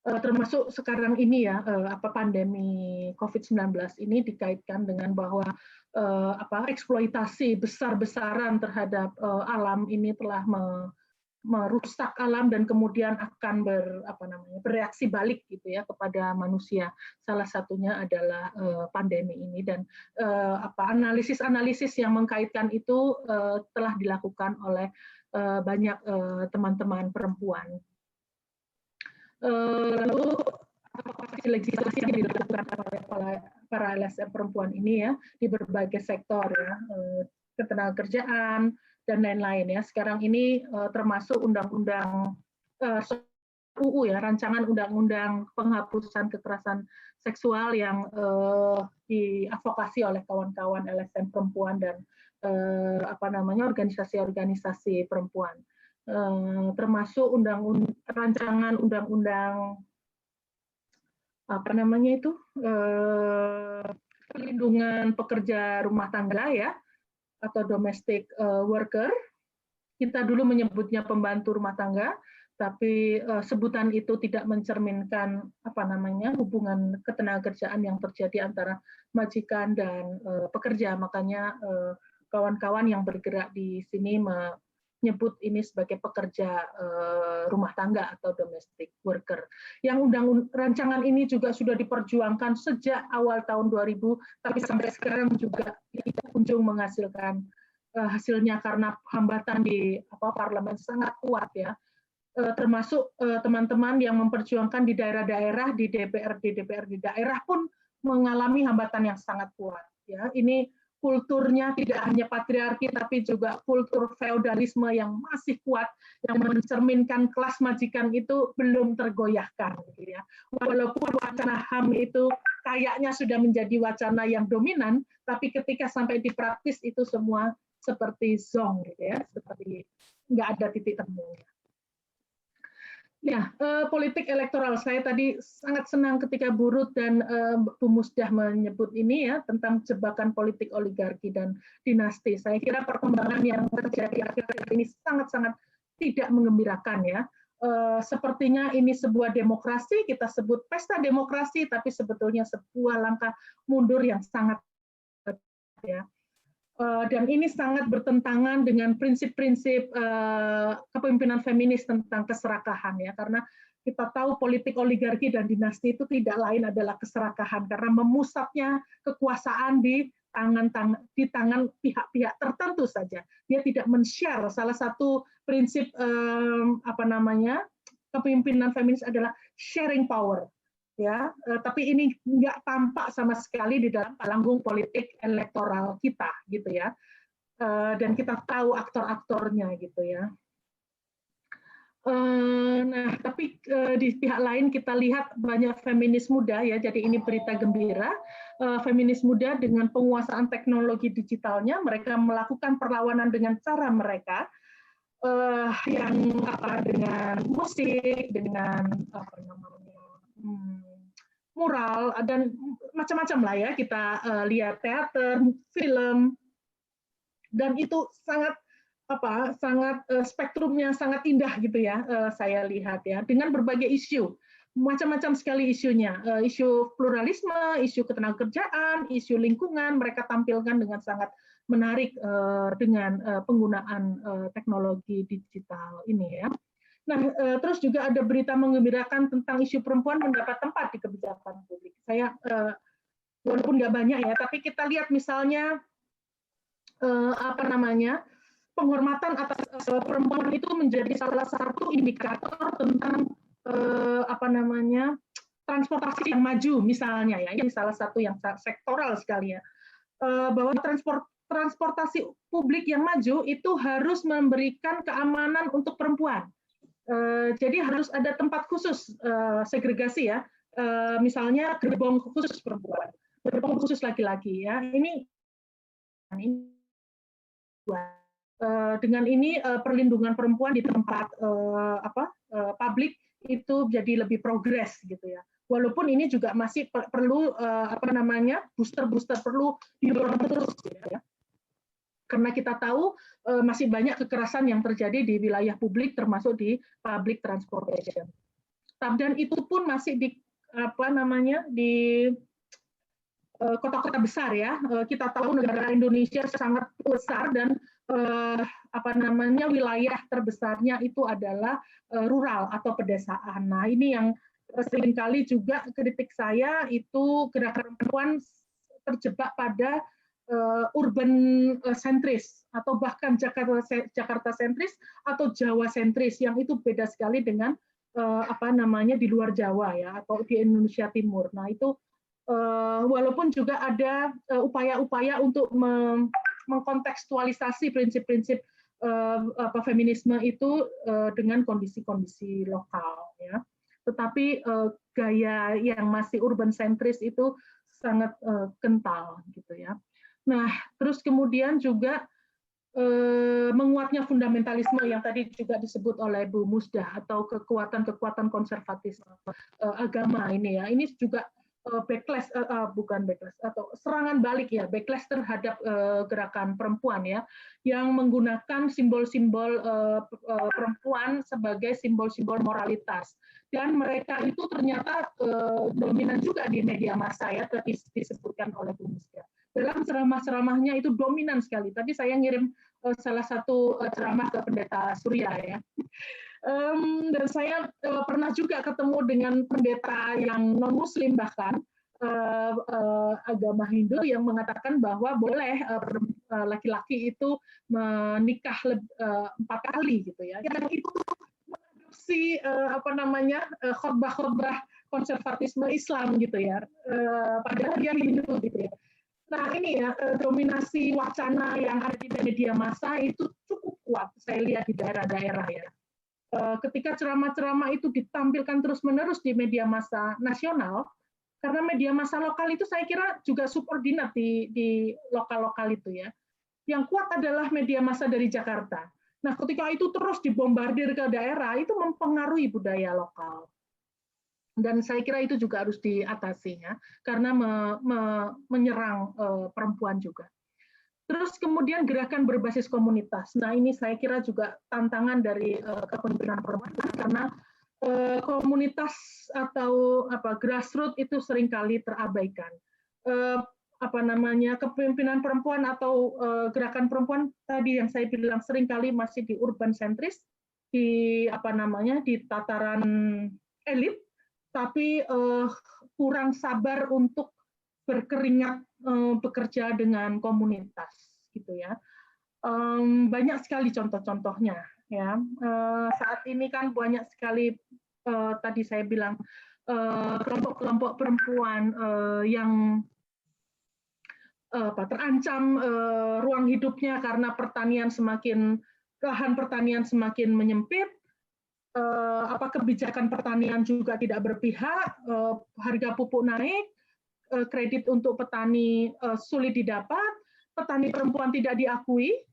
Speaker 2: termasuk sekarang ini ya, pandemi COVID-19 ini dikaitkan dengan bahwa eksploitasi besar-besaran terhadap alam ini telah merusak alam dan kemudian akan bereaksi balik gitu ya kepada manusia. Salah satunya adalah pandemi ini, dan analisis-analisis yang mengkaitkan itu telah dilakukan oleh banyak teman-teman perempuan. Lalu legislasi yang dilakukan oleh para LSM perempuan ini ya di berbagai sektor ya, ketenagakerjaan dan lain-lain ya. Sekarang ini termasuk undang-undang UU ya, rancangan undang-undang penghapusan kekerasan seksual yang diadvokasi oleh kawan-kawan LSM perempuan dan organisasi-organisasi perempuan. Termasuk rancangan undang-undang perlindungan pekerja rumah tangga ya, atau domestic worker. Kita dulu menyebutnya pembantu rumah tangga, tapi sebutan itu tidak mencerminkan hubungan ketenagakerjaan yang terjadi antara majikan dan pekerja. Makanya kawan-kawan yang bergerak di sini menyebut ini sebagai pekerja rumah tangga atau domestic worker. Yang rancangan ini juga sudah diperjuangkan sejak awal tahun 2000, tapi sampai sekarang juga tidak kunjung menghasilkan hasilnya karena hambatan di parlemen sangat kuat ya. Termasuk teman-teman yang memperjuangkan di daerah-daerah, di DPRD daerah pun mengalami hambatan yang sangat kuat ya. Ini kulturnya tidak hanya patriarki tapi juga kultur feodalisme yang masih kuat, yang mencerminkan kelas majikan itu belum tergoyahkan gitu ya. Walaupun wacana HAM itu kayaknya sudah menjadi wacana yang dominan, tapi ketika sampai di praktis itu semua seperti zong gitu ya, seperti nggak ada titik temu. Ya, politik elektoral. Saya tadi sangat senang ketika Bu Ruth dan Bu Musdah menyebut ini ya, tentang jebakan politik oligarki dan dinasti. Saya kira perkembangan yang terjadi akhir-akhir ini sangat-sangat tidak menggembirakan ya. Sepertinya ini sebuah demokrasi, kita sebut pesta demokrasi, tapi sebetulnya sebuah langkah mundur yang sangat ya. Dan ini sangat bertentangan dengan prinsip-prinsip kepemimpinan feminis tentang keserakahan ya, karena kita tahu politik oligarki dan dinasti itu tidak lain adalah keserakahan karena memusatnya kekuasaan di tangan pihak-pihak tertentu saja. Dia tidak men-share. Salah satu prinsip kepemimpinan feminis adalah sharing power. Ya, tapi ini nggak tampak sama sekali di dalam panggung politik elektoral kita, gitu ya. Dan kita tahu aktor-aktornya, gitu ya. Nah, tapi di pihak lain kita lihat banyak feminis muda ya. Jadi ini berita gembira. Feminis muda dengan penguasaan teknologi digitalnya, mereka melakukan perlawanan dengan cara mereka, yang dengan musik, dengan mural dan macam-macam lah ya, kita lihat teater, film, dan itu sangat sangat spektrumnya sangat indah gitu ya, saya lihat ya, dengan berbagai isu, macam-macam sekali isunya, isu pluralisme, isu ketenagakerjaan, isu lingkungan, mereka tampilkan dengan sangat menarik dengan penggunaan teknologi digital ini ya. Nah, terus juga ada berita menggembirakan tentang isu perempuan mendapat tempat di kebijakan publik. Saya walaupun nggak banyak ya, tapi kita lihat misalnya penghormatan atas perempuan itu menjadi salah satu indikator tentang transportasi yang maju misalnya ya. Ini salah satu yang sektoral sekali ya. Bahwa transportasi publik yang maju itu harus memberikan keamanan untuk perempuan. Jadi harus ada tempat khusus segregasi ya. Misalnya gerbong khusus perempuan, gerbong khusus laki-laki ya. Dengan ini perlindungan perempuan di tempat publik itu jadi lebih progres gitu ya. Walaupun ini juga masih perlu booster perlu didorong terus ya. Karena kita tahu masih banyak kekerasan yang terjadi di wilayah publik termasuk di public transportation. Dan itu pun masih di kota-kota besar ya. Kita tahu negara Indonesia sangat besar dan wilayah terbesarnya itu adalah rural atau pedesaan. Nah, ini yang seringkali juga kritik saya itu gerakan perempuan terjebak pada urban sentris atau bahkan Jakarta sentris atau Jawa sentris yang itu beda sekali dengan di luar Jawa ya atau di Indonesia Timur. Nah, itu walaupun juga ada upaya-upaya untuk mengkontekstualisasi prinsip-prinsip feminisme itu dengan kondisi-kondisi lokal ya. Tetapi gaya yang masih urban sentris itu sangat kental gitu ya. Nah, terus kemudian juga menguatnya fundamentalisme yang tadi juga disebut oleh Bu Musdah atau kekuatan-kekuatan konservatif agama ini ya. Ini juga backlash atau serangan balik ya, backlash terhadap gerakan perempuan ya, yang menggunakan simbol-simbol perempuan sebagai simbol-simbol moralitas. Dan mereka itu ternyata dominan juga di media massa ya, tadi disebutkan oleh Bu Musda. Dalam ceramah-ceramahnya itu dominan sekali. Tadi saya ngirim salah satu ceramah ke Pendeta Surya ya. Dan saya pernah juga ketemu dengan pendeta yang non-Muslim bahkan agama Hindu yang mengatakan bahwa boleh laki-laki itu menikah 4 kali gitu ya. Yang itu mengadopsi khotbah-khotbah konservatisme Islam gitu ya. Padahal dia Hindu gitu ya. Nah ini ya dominasi wacana yang ada di media massa itu cukup kuat saya lihat di daerah-daerah ya. Ketika ceramah-ceramah itu ditampilkan terus-menerus di media massa nasional, karena media massa lokal itu saya kira juga subordinat di lokal-lokal itu ya. Yang kuat adalah media massa dari Jakarta. Nah, ketika itu terus dibombardir ke daerah, itu mempengaruhi budaya lokal. Dan saya kira itu juga harus diatasi ya, karena menyerang perempuan juga. Terus kemudian gerakan berbasis komunitas. Nah ini saya kira juga tantangan dari kepemimpinan perempuan karena komunitas atau grassroots itu seringkali terabaikan. Kepemimpinan perempuan atau gerakan perempuan tadi yang saya bilang seringkali masih di urban sentris, di tataran elit, tapi kurang sabar untuk berkeringat bekerja dengan komunitas gitu ya. Banyak sekali contoh-contohnya ya. Saat ini kan banyak sekali tadi saya bilang kelompok-kelompok perempuan yang terancam ruang hidupnya karena lahan pertanian semakin menyempit, kebijakan pertanian juga tidak berpihak, harga pupuk naik, kredit untuk petani sulit didapat, petani perempuan tidak diakui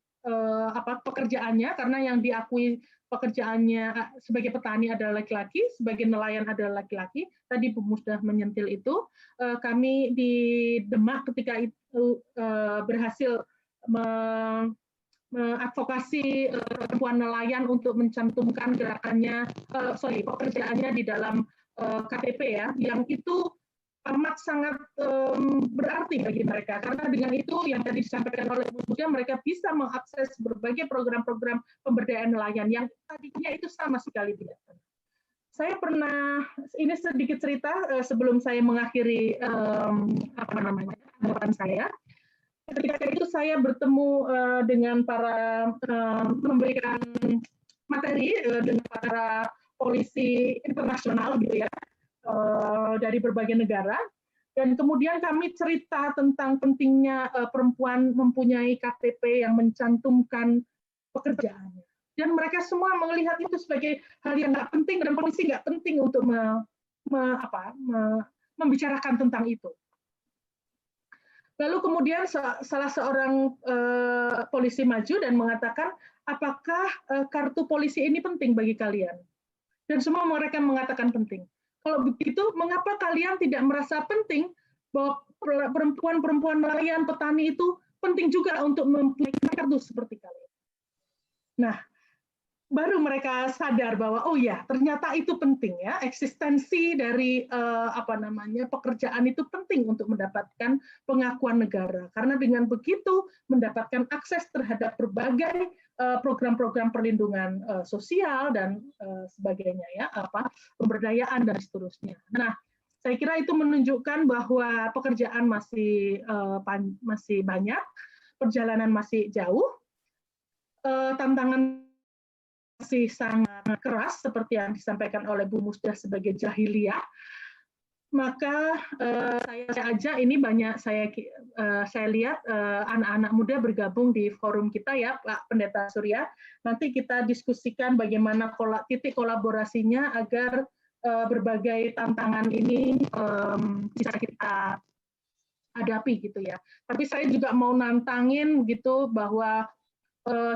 Speaker 2: pekerjaannya karena yang diakui pekerjaannya sebagai petani adalah laki-laki, sebagai nelayan adalah laki-laki. Tadi Bu Musdah menyentil itu. Kami di Demak ketika itu berhasil mengadvokasi perempuan nelayan untuk mencantumkan pekerjaannya di dalam KTP ya, yang itu amat sangat berarti bagi mereka, karena dengan itu yang tadi disampaikan oleh Bu Muda, mereka bisa mengakses berbagai program-program pemberdayaan nelayan yang tadinya itu sama sekali tidak. Saya pernah, ini sedikit cerita sebelum saya mengakhiri anggapan saya. Ketika itu saya bertemu dengan para memberikan materi dengan para polisi internasional gitu ya, dari berbagai negara, dan kemudian kami cerita tentang pentingnya perempuan mempunyai KTP yang mencantumkan pekerjaannya, dan mereka semua melihat itu sebagai hal yang nggak penting, dan polisi nggak penting untuk membicarakan tentang itu. Lalu kemudian salah seorang polisi maju dan mengatakan, apakah kartu polisi ini penting bagi kalian? Dan semua mereka mengatakan penting. Kalau begitu, mengapa kalian tidak merasa penting bahwa perempuan-perempuan nelayan, petani itu penting juga untuk mempunyai kartu seperti kalian? Nah, baru mereka sadar bahwa oh ya, ternyata itu penting ya, eksistensi dari pekerjaan itu penting untuk mendapatkan pengakuan negara, karena dengan begitu mendapatkan akses terhadap berbagai program-program perlindungan sosial dan sebagainya ya, pemberdayaan dan seterusnya. Nah, saya kira itu menunjukkan bahwa pekerjaan masih banyak, perjalanan masih jauh, tantangan masih sangat keras seperti yang disampaikan oleh Bu Musda sebagai jahiliyah. Maka saya ajak, ini banyak saya lihat anak-anak muda bergabung di forum kita ya, Pak Pendeta Surya. Nanti kita diskusikan bagaimana titik kolaborasinya agar berbagai tantangan ini bisa kita hadapi gitu ya. Tapi saya juga mau nantangin gitu bahwa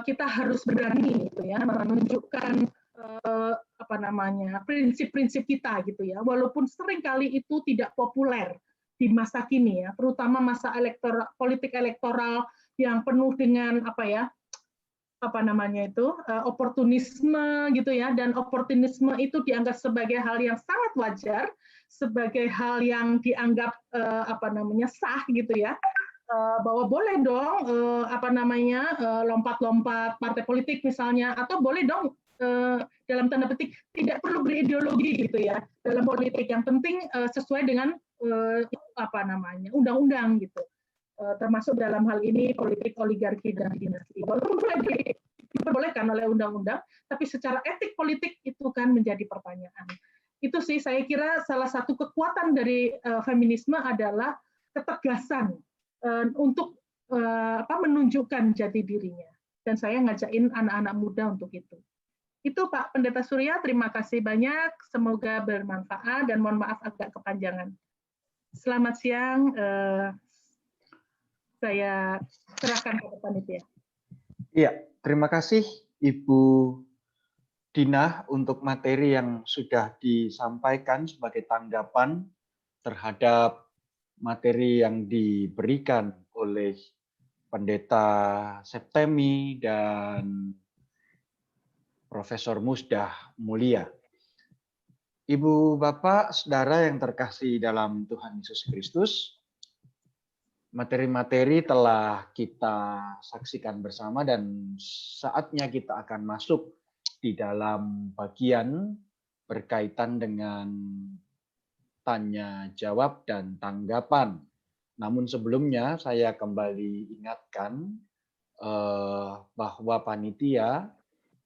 Speaker 2: kita harus berani gitu ya, menunjukkan prinsip-prinsip kita gitu ya, walaupun seringkali itu tidak populer di masa kini ya, terutama masa politik elektoral yang penuh dengan oportunisme gitu ya, dan oportunisme itu dianggap sebagai hal yang sangat wajar, sebagai hal yang dianggap sah gitu ya, bahwa boleh dong lompat-lompat partai politik misalnya, atau boleh dong dalam tanda petik tidak perlu berideologi gitu ya dalam politik, yang penting sesuai dengan undang-undang gitu, termasuk dalam hal ini politik oligarki dan dinasti, walaupun boleh diperbolehkan oleh undang-undang, tapi secara etik politik itu kan menjadi pertanyaan. Itu sih saya kira salah satu kekuatan dari feminisme adalah ketegasan untuk menunjukkan jati dirinya, dan saya ngajakin anak-anak muda untuk itu. Itu Pak Pendeta Surya, terima kasih banyak, semoga bermanfaat dan mohon maaf agak kepanjangan. Selamat siang, saya serahkan ke panitia.
Speaker 1: Iya, terima kasih Ibu Dinah untuk materi yang sudah disampaikan sebagai tanggapan terhadap materi yang diberikan oleh Pendeta Septemi dan Profesor Musdah Mulia. Ibu, Bapak, Saudara yang terkasih dalam Tuhan Yesus Kristus, materi-materi telah kita saksikan bersama dan saatnya kita akan masuk di dalam bagian berkaitan dengan tanya jawab dan tanggapan. Namun sebelumnya saya kembali ingatkan bahwa panitia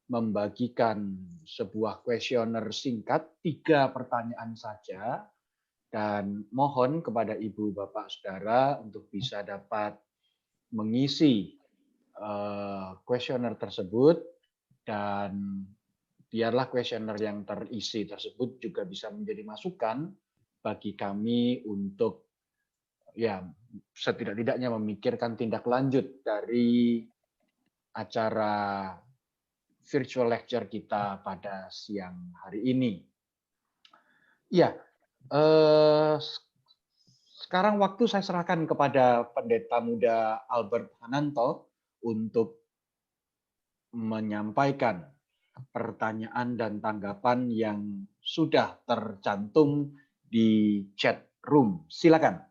Speaker 1: membagikan sebuah kuesioner singkat, 3 pertanyaan saja, dan mohon kepada Ibu, Bapak, Saudara untuk bisa dapat mengisi kuesioner tersebut, dan biarlah kuesioner yang terisi tersebut juga bisa menjadi masukan bagi kami untuk ya setidak-tidaknya memikirkan tindak lanjut dari acara virtual lecture kita pada siang hari ini. Ya, sekarang waktu saya serahkan kepada Pendeta Muda Albert Hananto untuk menyampaikan pertanyaan dan tanggapan yang sudah tercantum di chat room. Silakan.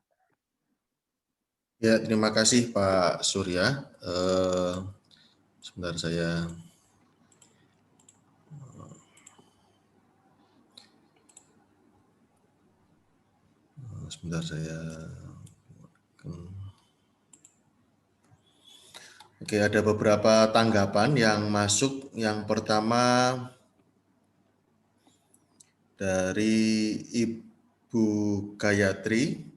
Speaker 3: Ya, terima kasih Pak Surya. Sebentar saya. Oke, ada beberapa tanggapan yang masuk. Yang pertama dari Ibu Gayatri.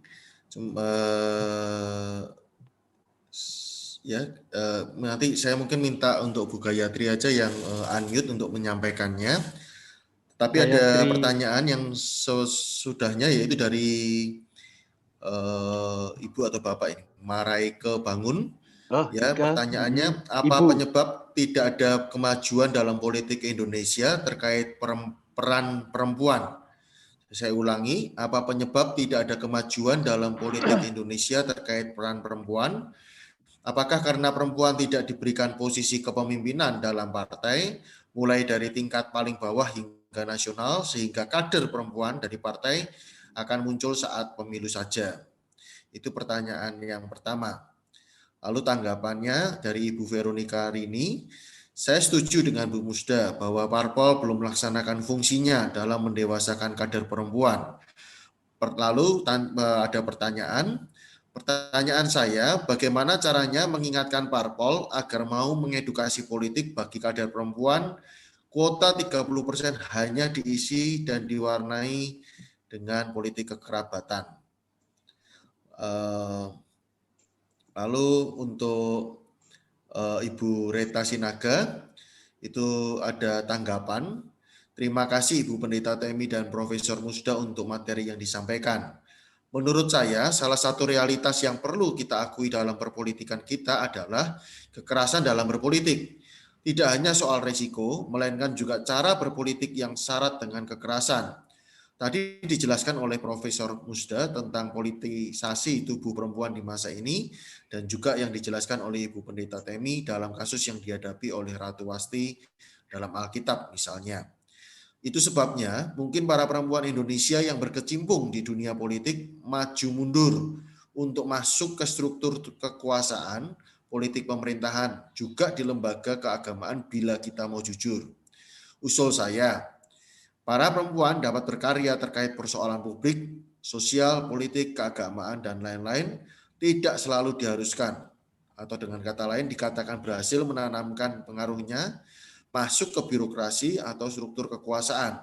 Speaker 3: Nanti saya mungkin minta untuk Bu Gayatri aja yang unmute untuk menyampaikannya. Tapi ada pertanyaan yang sesudahnya, yaitu dari Ibu atau Bapak ini, Maraike Bangun. Pertanyaannya, apa penyebab tidak ada kemajuan dalam politik Indonesia terkait peran perempuan? Saya ulangi, apa penyebab tidak ada kemajuan dalam politik Indonesia terkait peran perempuan? Apakah karena perempuan tidak diberikan posisi kepemimpinan dalam partai, mulai dari tingkat paling bawah hingga nasional, sehingga kader perempuan dari partai akan muncul saat pemilu saja? Itu pertanyaan yang pertama. Lalu tanggapannya dari Ibu Veronica Rini, saya setuju dengan Bu Musda bahwa parpol belum melaksanakan fungsinya dalam mendewasakan kader perempuan. Lalu ada pertanyaan saya, bagaimana caranya mengingatkan parpol agar mau mengedukasi politik bagi kader perempuan, kuota 30% hanya diisi dan diwarnai dengan politik kekerabatan. Lalu untuk Ibu Reta Sinaga, itu ada tanggapan. Terima kasih Ibu Pendeta Temi dan Profesor Musda untuk materi yang disampaikan. Menurut saya, salah satu realitas yang perlu kita akui dalam perpolitikan kita adalah kekerasan dalam berpolitik. Tidak hanya soal resiko, melainkan juga cara berpolitik yang syarat dengan kekerasan. Tadi dijelaskan oleh Profesor Musda tentang politisasi tubuh perempuan di masa ini, dan juga yang dijelaskan oleh Ibu Pendeta Temi dalam kasus yang dihadapi oleh Ratu Wasti dalam Alkitab misalnya. Itu sebabnya mungkin para perempuan Indonesia yang berkecimpung di dunia politik maju mundur untuk masuk ke struktur kekuasaan, politik pemerintahan, juga di lembaga keagamaan bila kita mau jujur. Usul saya, para perempuan dapat berkarya terkait persoalan publik, sosial, politik, keagamaan, dan lain-lain, tidak selalu diharuskan, atau dengan kata lain dikatakan berhasil menanamkan pengaruhnya masuk ke birokrasi atau struktur kekuasaan,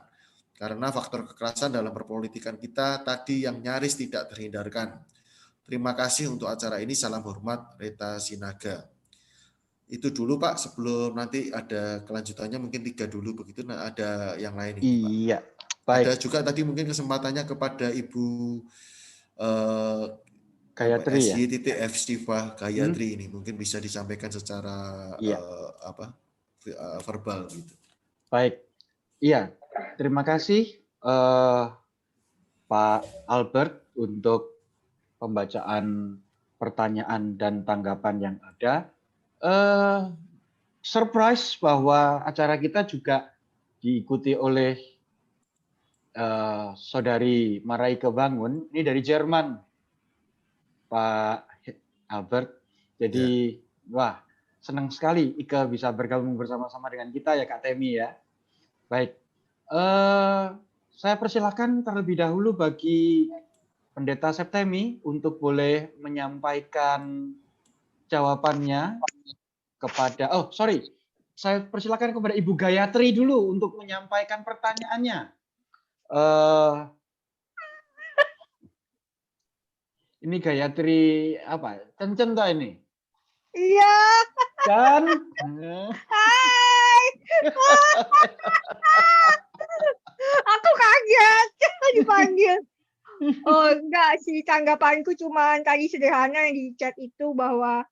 Speaker 3: karena faktor kekerasan dalam perpolitikan kita tadi yang nyaris tidak terhindarkan. Terima kasih untuk acara ini. Salam hormat, Reta Sinaga. Itu dulu Pak, sebelum nanti ada kelanjutannya, mungkin 3 dulu begitu. Nah, ada yang lain ini Pak.
Speaker 1: Iya, baik.
Speaker 3: Ada juga tadi mungkin kesempatannya kepada Ibu
Speaker 1: Gayatri ya.
Speaker 3: SY.F. Stiva Gayatri ini mungkin bisa disampaikan secara verbal gitu.
Speaker 1: Baik, iya, terima kasih Pak Albert untuk pembacaan pertanyaan dan tanggapan yang ada. Surprise bahwa acara kita juga diikuti oleh Saudari Maraike Bangun, ini dari Jerman, Pak Albert. Jadi, wah, senang sekali Ika bisa bergabung bersama-sama dengan kita ya Kak Temi ya. Baik, saya persilakan terlebih dahulu bagi Pendeta Septemi untuk boleh menyampaikan jawabannya kepada, saya persilakan kepada Ibu Gayatri dulu untuk menyampaikan pertanyaannya. Ini Gayatri apa? Kenceng tak ini?
Speaker 4: Iya.
Speaker 1: Kan?
Speaker 4: Hai. Aku kaget dipanggil. Oh enggak sih, tanggapanku cuma tadi sederhana yang di chat itu bahwa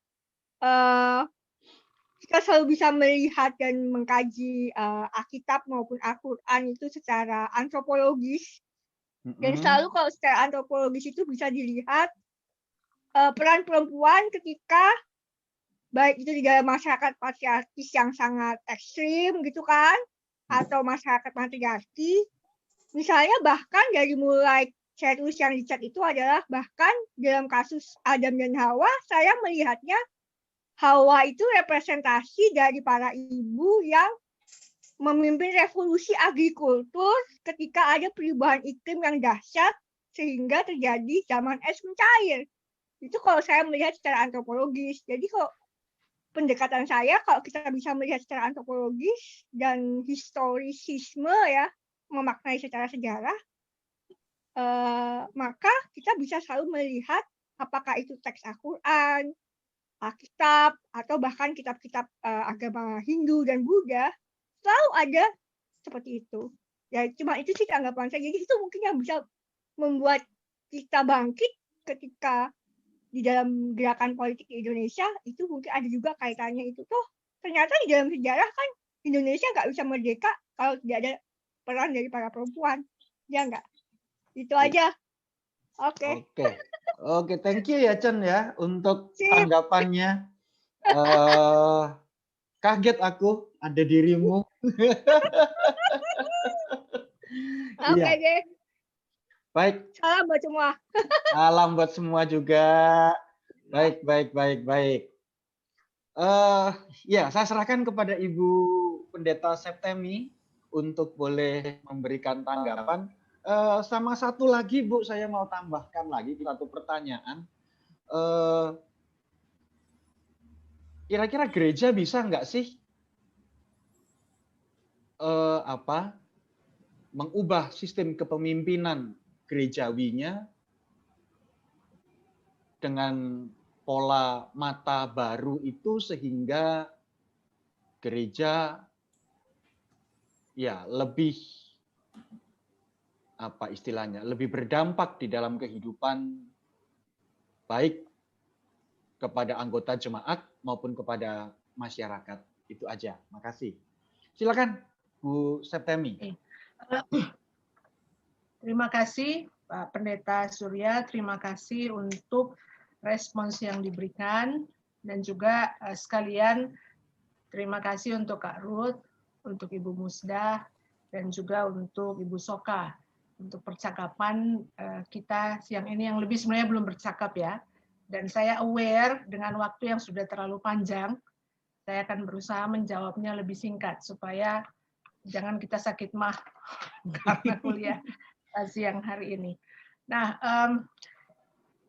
Speaker 4: kita selalu bisa melihat dan mengkaji Alkitab maupun Al-Quran itu secara antropologis. Dan selalu kalau secara antropologis itu bisa dilihat peran perempuan ketika baik itu di dalam masyarakat patriarkis yang sangat ekstrim gitu kan, atau masyarakat matriarki. Misalnya bahkan dari mulai saya tulis yang di chat itu adalah bahkan dalam kasus Adam dan Hawa, saya melihatnya Hawa itu representasi dari para ibu yang memimpin revolusi agrikultur ketika ada perubahan iklim yang dahsyat sehingga terjadi zaman es mencair. Itu kalau saya melihat secara antropologis. Jadi kalau pendekatan saya, kalau kita bisa melihat secara antropologis dan historisisme ya, memaknai secara sejarah, maka kita bisa selalu melihat apakah itu teks Al-Quran, Alkitab, atau bahkan kitab-kitab agama Hindu dan Buddha, selalu ada seperti itu. Ya cuma itu sih tanggapan saya. Jadi itu mungkin yang bisa membuat kita bangkit ketika di dalam gerakan politik di Indonesia, itu mungkin ada juga kaitannya itu. Toh ternyata di dalam sejarah kan Indonesia nggak bisa merdeka kalau tidak ada peran dari para perempuan. Ya nggak? Itu aja. Oke.
Speaker 1: Oke, thank you ya Chen ya untuk
Speaker 4: Sip.
Speaker 1: tanggapannya. Kaget aku ada dirimu.
Speaker 4: Oke
Speaker 1: Iya.
Speaker 4: deh.
Speaker 1: Baik,
Speaker 4: Salam buat semua.
Speaker 1: salam buat semua juga. Baik. Ya, saya serahkan kepada Ibu Pendeta Septemi untuk boleh memberikan tanggapan. Sama satu lagi Bu, saya mau tambahkan lagi satu pertanyaan. Kira-kira gereja bisa nggak sih mengubah sistem kepemimpinan gerejawinya dengan pola mata baru itu sehingga gereja ya lebih lebih berdampak di dalam kehidupan baik kepada anggota jemaat maupun kepada masyarakat. Itu aja. Makasih. Silakan Bu Septemi.
Speaker 5: Terima kasih Pak Pendeta Surya, terima kasih untuk respons yang diberikan, dan juga sekalian terima kasih untuk Kak Ruth, untuk Ibu Musda, dan juga untuk Ibu Soka untuk percakapan kita siang ini yang lebih sebenarnya belum bercakap ya. Dan saya aware dengan waktu yang sudah terlalu panjang, saya akan berusaha menjawabnya lebih singkat supaya jangan kita sakit mah karena kuliah siang hari ini. Nah,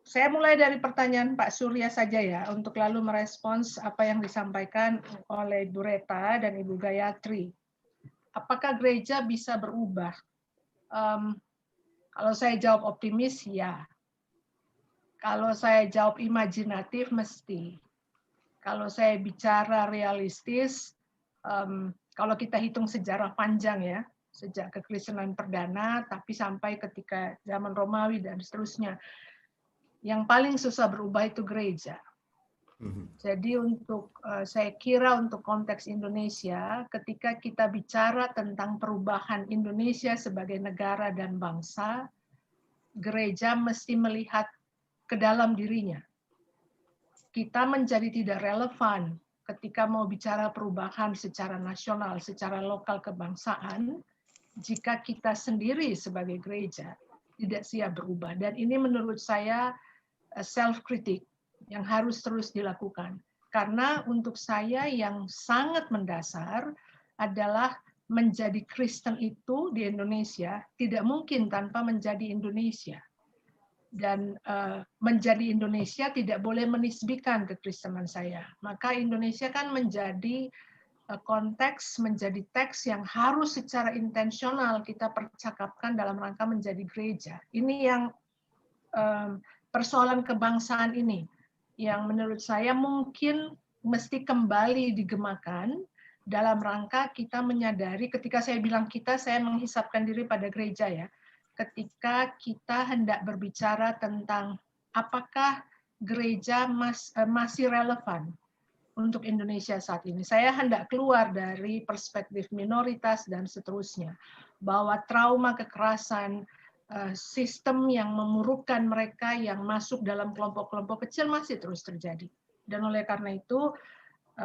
Speaker 5: saya mulai dari pertanyaan Pak Surya saja ya, untuk lalu merespons apa yang disampaikan oleh Ibu Reta dan Ibu Gayatri. Apakah gereja bisa berubah? Kalau saya jawab optimis, ya. Kalau saya jawab imajinatif, mesti. Kalau saya bicara realistis, kalau kita hitung sejarah panjang ya, sejak kekristenan perdana, tapi sampai ketika zaman Romawi dan seterusnya, yang paling susah berubah itu gereja. Jadi saya kira untuk konteks Indonesia, ketika kita bicara tentang perubahan Indonesia sebagai negara dan bangsa, gereja mesti melihat ke dalam dirinya. Kita menjadi tidak relevan ketika mau bicara perubahan secara nasional, secara lokal kebangsaan, jika kita sendiri sebagai gereja tidak siap berubah. Dan ini menurut saya self-kritik yang harus terus dilakukan. Karena untuk saya yang sangat mendasar adalah menjadi Kristen itu di Indonesia tidak mungkin tanpa menjadi Indonesia. Dan menjadi Indonesia tidak boleh menisbikan kekristenan saya. Maka Indonesia kan menjadi konteks, menjadi teks yang harus secara intensional kita percakapkan dalam rangka menjadi gereja. Ini yang persoalan kebangsaan ini, yang menurut saya mungkin mesti kembali digemakan dalam rangka kita menyadari, ketika saya bilang kita, saya menghisapkan diri pada gereja ya, ketika kita hendak berbicara tentang apakah gereja masih relevan untuk Indonesia saat ini. Saya hendak keluar dari perspektif minoritas dan seterusnya, bahwa trauma kekerasan, sistem yang memurukkan mereka yang masuk dalam kelompok-kelompok kecil masih terus terjadi. Dan oleh karena itu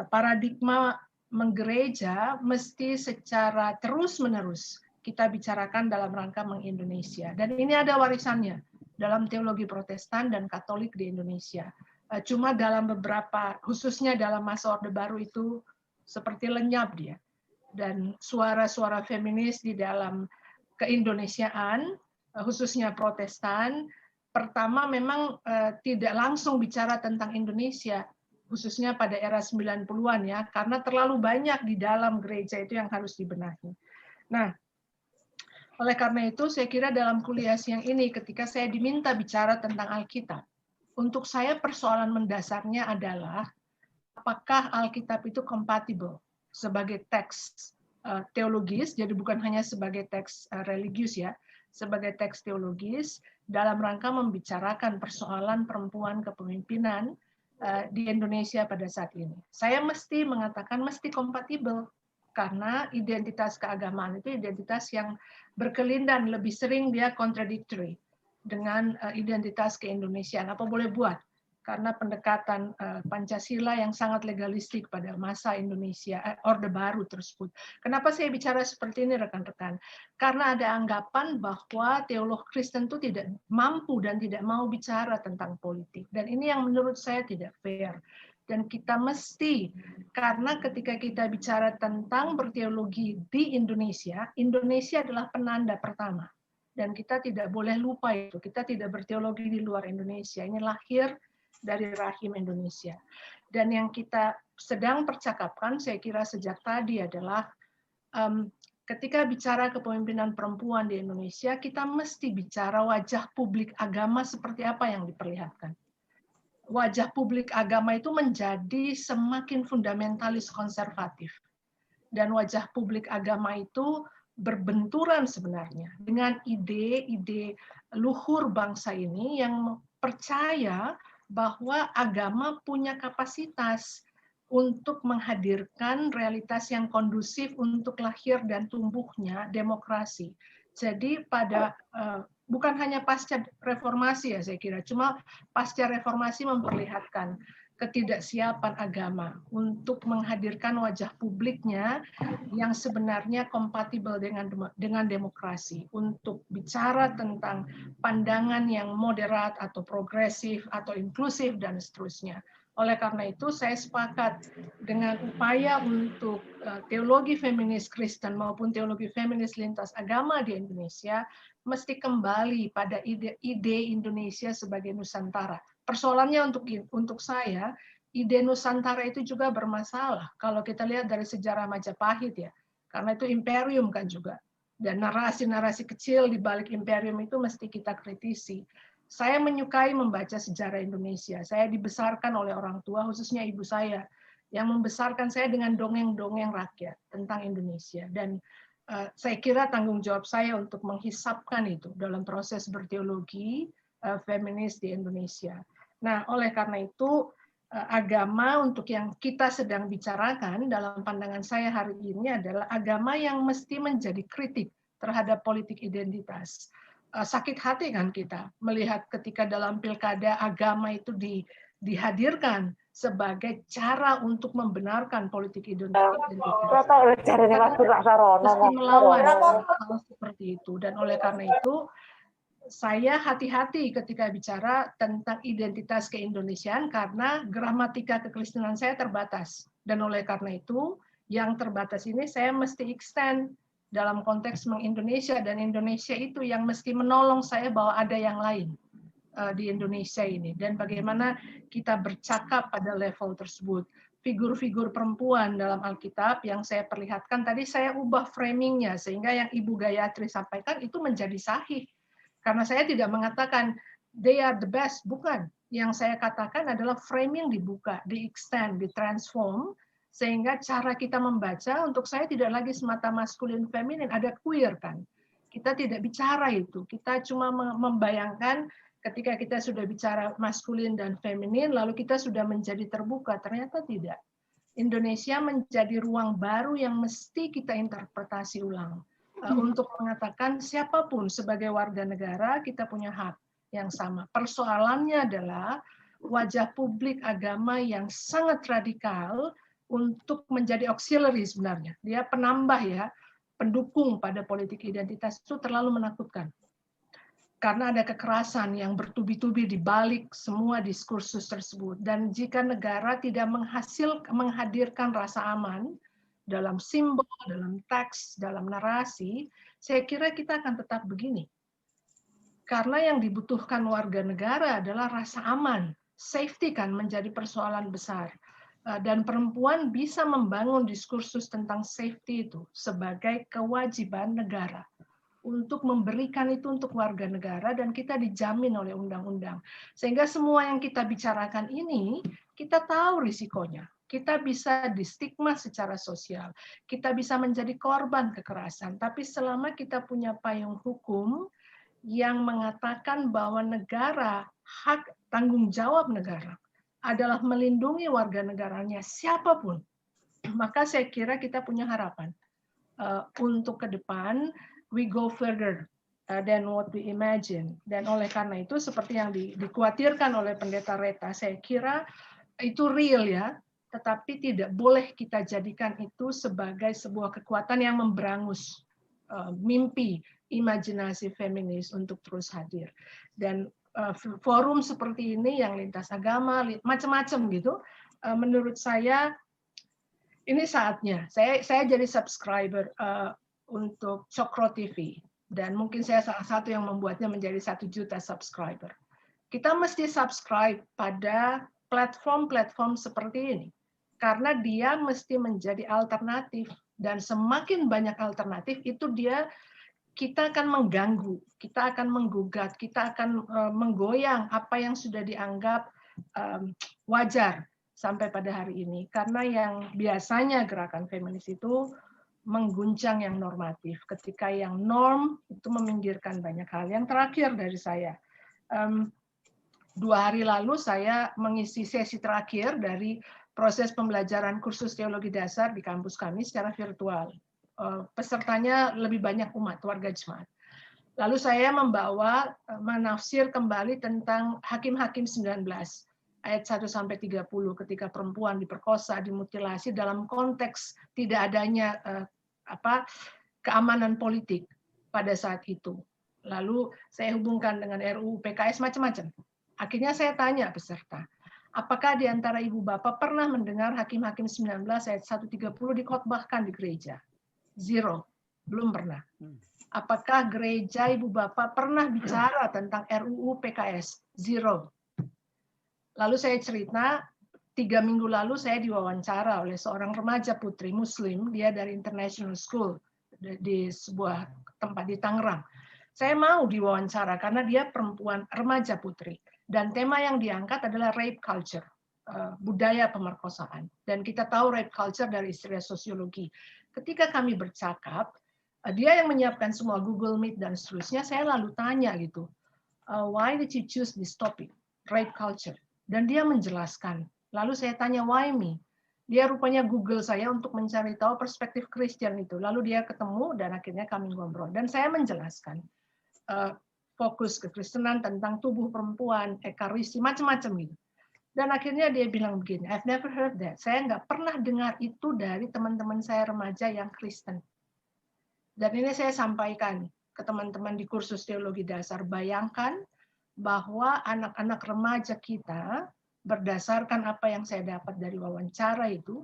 Speaker 5: paradigma menggereja mesti secara terus-menerus kita bicarakan dalam rangka mengindonesia. Dan ini ada warisannya dalam teologi Protestan dan Katolik di Indonesia. Cuma dalam beberapa, khususnya dalam masa Orde Baru itu seperti lenyap dia. Dan suara-suara feminis di dalam keindonesiaan, khususnya Protestan, pertama memang tidak langsung bicara tentang Indonesia, khususnya pada era 90-an ya, karena terlalu banyak di dalam gereja itu yang harus dibenahi. Nah, oleh karena itu saya kira dalam kuliah siang ini ketika saya diminta bicara tentang Alkitab, untuk saya persoalan mendasarnya adalah apakah Alkitab itu kompatibel sebagai teks teologis, jadi bukan hanya sebagai teks religius ya, sebagai teks teologis dalam rangka membicarakan persoalan perempuan kepemimpinan di Indonesia pada saat ini. Saya mesti mengatakan mesti kompatibel, karena identitas keagamaan itu identitas yang berkelindan, lebih sering dia contradictory dengan identitas keindonesiaan. Apa boleh buat? Karena pendekatan Pancasila yang sangat legalistik pada masa Indonesia, Orde Baru tersebut. Kenapa saya bicara seperti ini rekan-rekan? Karena ada anggapan bahwa teolog Kristen itu tidak mampu dan tidak mau bicara tentang politik. Dan ini yang menurut saya tidak fair. Dan kita mesti, karena ketika kita bicara tentang berteologi di Indonesia, Indonesia adalah penanda pertama. Dan kita tidak boleh lupa itu, kita tidak berteologi di luar Indonesia. Ini lahir dari rahim Indonesia. Dan yang kita sedang percakapkan, saya kira sejak tadi adalah ketika bicara kepemimpinan perempuan di Indonesia, kita mesti bicara wajah publik agama seperti apa yang diperlihatkan. Wajah publik agama itu menjadi semakin fundamentalis konservatif. Dan wajah publik agama itu berbenturan sebenarnya dengan ide-ide luhur bangsa ini yang percaya bahwa agama punya kapasitas untuk menghadirkan realitas yang kondusif untuk lahir dan tumbuhnya demokrasi. Jadi pada bukan hanya pasca reformasi ya saya kira, cuma pasca reformasi memperlihatkan ketidaksiapan agama untuk menghadirkan wajah publiknya yang sebenarnya kompatibel dengan demokrasi, untuk bicara tentang pandangan yang moderat atau progresif atau inklusif dan seterusnya. Oleh karena itu saya sepakat dengan upaya untuk teologi feminis Kristen maupun teologi feminis lintas agama di Indonesia mesti kembali pada ide Indonesia sebagai Nusantara. Persoalannya untuk saya, ide Nusantara itu juga bermasalah. Kalau kita lihat dari sejarah Majapahit ya, karena itu imperium kan juga. Dan narasi-narasi kecil di balik imperium itu mesti kita kritisi. Saya menyukai membaca sejarah Indonesia. Saya dibesarkan oleh orang tua, khususnya ibu saya, yang membesarkan saya dengan dongeng-dongeng rakyat tentang Indonesia. Dan saya kira tanggung jawab saya untuk menghisapkan itu dalam proses berteologi feminis di Indonesia. Nah, oleh karena itu, agama untuk yang kita sedang bicarakan dalam pandangan saya hari ini adalah agama yang mesti menjadi kritik terhadap politik identitas. Sakit hati kan kita melihat ketika dalam pilkada agama itu dihadirkan sebagai cara untuk membenarkan politik identitas. Mesti melawan hal seperti itu. Dan oleh karena itu, saya hati-hati ketika bicara tentang identitas keindonesiaan karena gramatika kekristenan saya terbatas. Dan oleh karena itu, yang terbatas ini saya mesti extend dalam konteks mengindonesia, dan Indonesia itu yang mesti menolong saya bahwa ada yang lain di Indonesia ini. Dan bagaimana kita bercakap pada level tersebut. Figur-figur perempuan dalam Alkitab yang saya perlihatkan, tadi saya ubah framingnya, sehingga yang Ibu Gayatri sampaikan itu menjadi sahih. Karena saya tidak mengatakan they are the best, bukan. Yang saya katakan adalah framing dibuka, di-extend, di-transform, sehingga cara kita membaca untuk saya tidak lagi semata maskulin feminin, ada queer kan. Kita tidak bicara itu, kita cuma membayangkan ketika kita sudah bicara maskulin dan feminin, lalu kita sudah menjadi terbuka, ternyata tidak. Indonesia menjadi ruang baru yang mesti kita interpretasi ulang. Untuk mengatakan siapapun sebagai warga negara kita punya hak yang sama. Persoalannya adalah wajah publik agama yang sangat radikal untuk menjadi auxiliary sebenarnya. Dia penambah ya, pendukung pada politik identitas itu terlalu menakutkan. Karena ada kekerasan yang bertubi-tubi di balik semua diskursus tersebut. Dan jika negara tidak menghadirkan rasa aman dalam simbol, dalam teks, dalam narasi, saya kira kita akan tetap begini. Karena yang dibutuhkan warga negara adalah rasa aman. Safety kan menjadi persoalan besar. Dan perempuan bisa membangun diskursus tentang safety itu sebagai kewajiban negara untuk memberikan itu untuk warga negara, dan kita dijamin oleh undang-undang. Sehingga semua yang kita bicarakan ini, kita tahu risikonya. Kita bisa distigma secara sosial. Kita bisa menjadi korban kekerasan. Tapi selama kita punya payung hukum yang mengatakan bahwa negara, hak tanggung jawab negara adalah melindungi warga negaranya siapapun, maka saya kira kita punya harapan untuk ke depan. We go further than what we imagine. Dan oleh karena itu, seperti yang dikhawatirkan oleh Pendeta Reta, saya kira itu real ya, tetapi tidak boleh kita jadikan itu sebagai sebuah kekuatan yang memberangus mimpi, imajinasi feminis untuk terus hadir. Dan forum seperti ini yang lintas agama, macam-macam gitu, menurut saya ini saatnya. Saya jadi subscriber untuk Cokro TV, dan mungkin saya salah satu yang membuatnya menjadi 1 juta subscriber. Kita mesti subscribe pada platform-platform seperti ini, karena dia mesti menjadi alternatif, dan semakin banyak alternatif itu kita akan mengganggu, kita akan menggugat, kita akan menggoyang apa yang sudah dianggap wajar sampai pada hari ini. Karena yang biasanya gerakan feminis itu mengguncang yang normatif, ketika yang norm itu meminggirkan banyak hal. Yang terakhir dari saya, 2 hari lalu saya mengisi sesi terakhir dari proses pembelajaran kursus teologi dasar di kampus kami secara virtual. Pesertanya lebih banyak umat, warga jemaat. Lalu saya membawa menafsir kembali tentang Hakim-Hakim 19, ayat 1-30, ketika perempuan diperkosa, dimutilasi dalam konteks tidak adanya keamanan politik pada saat itu. Lalu saya hubungkan dengan RUU PKS macam-macam. Akhirnya saya tanya peserta, apakah di antara ibu bapak pernah mendengar Hakim-Hakim 19 ayat 1-30 dikhotbahkan di gereja? 0, belum pernah. Apakah gereja ibu bapak pernah bicara tentang RUU PKS? 0. Lalu saya cerita, 3 minggu lalu saya diwawancara oleh seorang remaja putri Muslim, dia dari International School di sebuah tempat di Tangerang. Saya mau diwawancara karena dia perempuan remaja putri, dan tema yang diangkat adalah rape culture, budaya pemerkosaan. Dan kita tahu rape culture dari istilah sosiologi. Ketika kami bercakap, dia yang menyiapkan semua Google Meet dan seterusnya, saya lalu tanya gitu, why did you choose this topic, rape culture? Dan dia menjelaskan. Lalu saya tanya, why me? Dia rupanya Google saya untuk mencari tahu perspektif Kristen itu. Lalu dia ketemu dan akhirnya kami ngobrol. Dan saya menjelaskan fokus kekristenan tentang tubuh perempuan, ekaristi, macam-macam gitu. Dan akhirnya dia bilang begini, I've never heard that. Saya nggak pernah dengar itu dari teman-teman saya remaja yang Kristen. Dan ini saya sampaikan ke teman-teman di kursus teologi dasar. Bayangkan bahwa anak-anak remaja kita, berdasarkan apa yang saya dapat dari wawancara itu,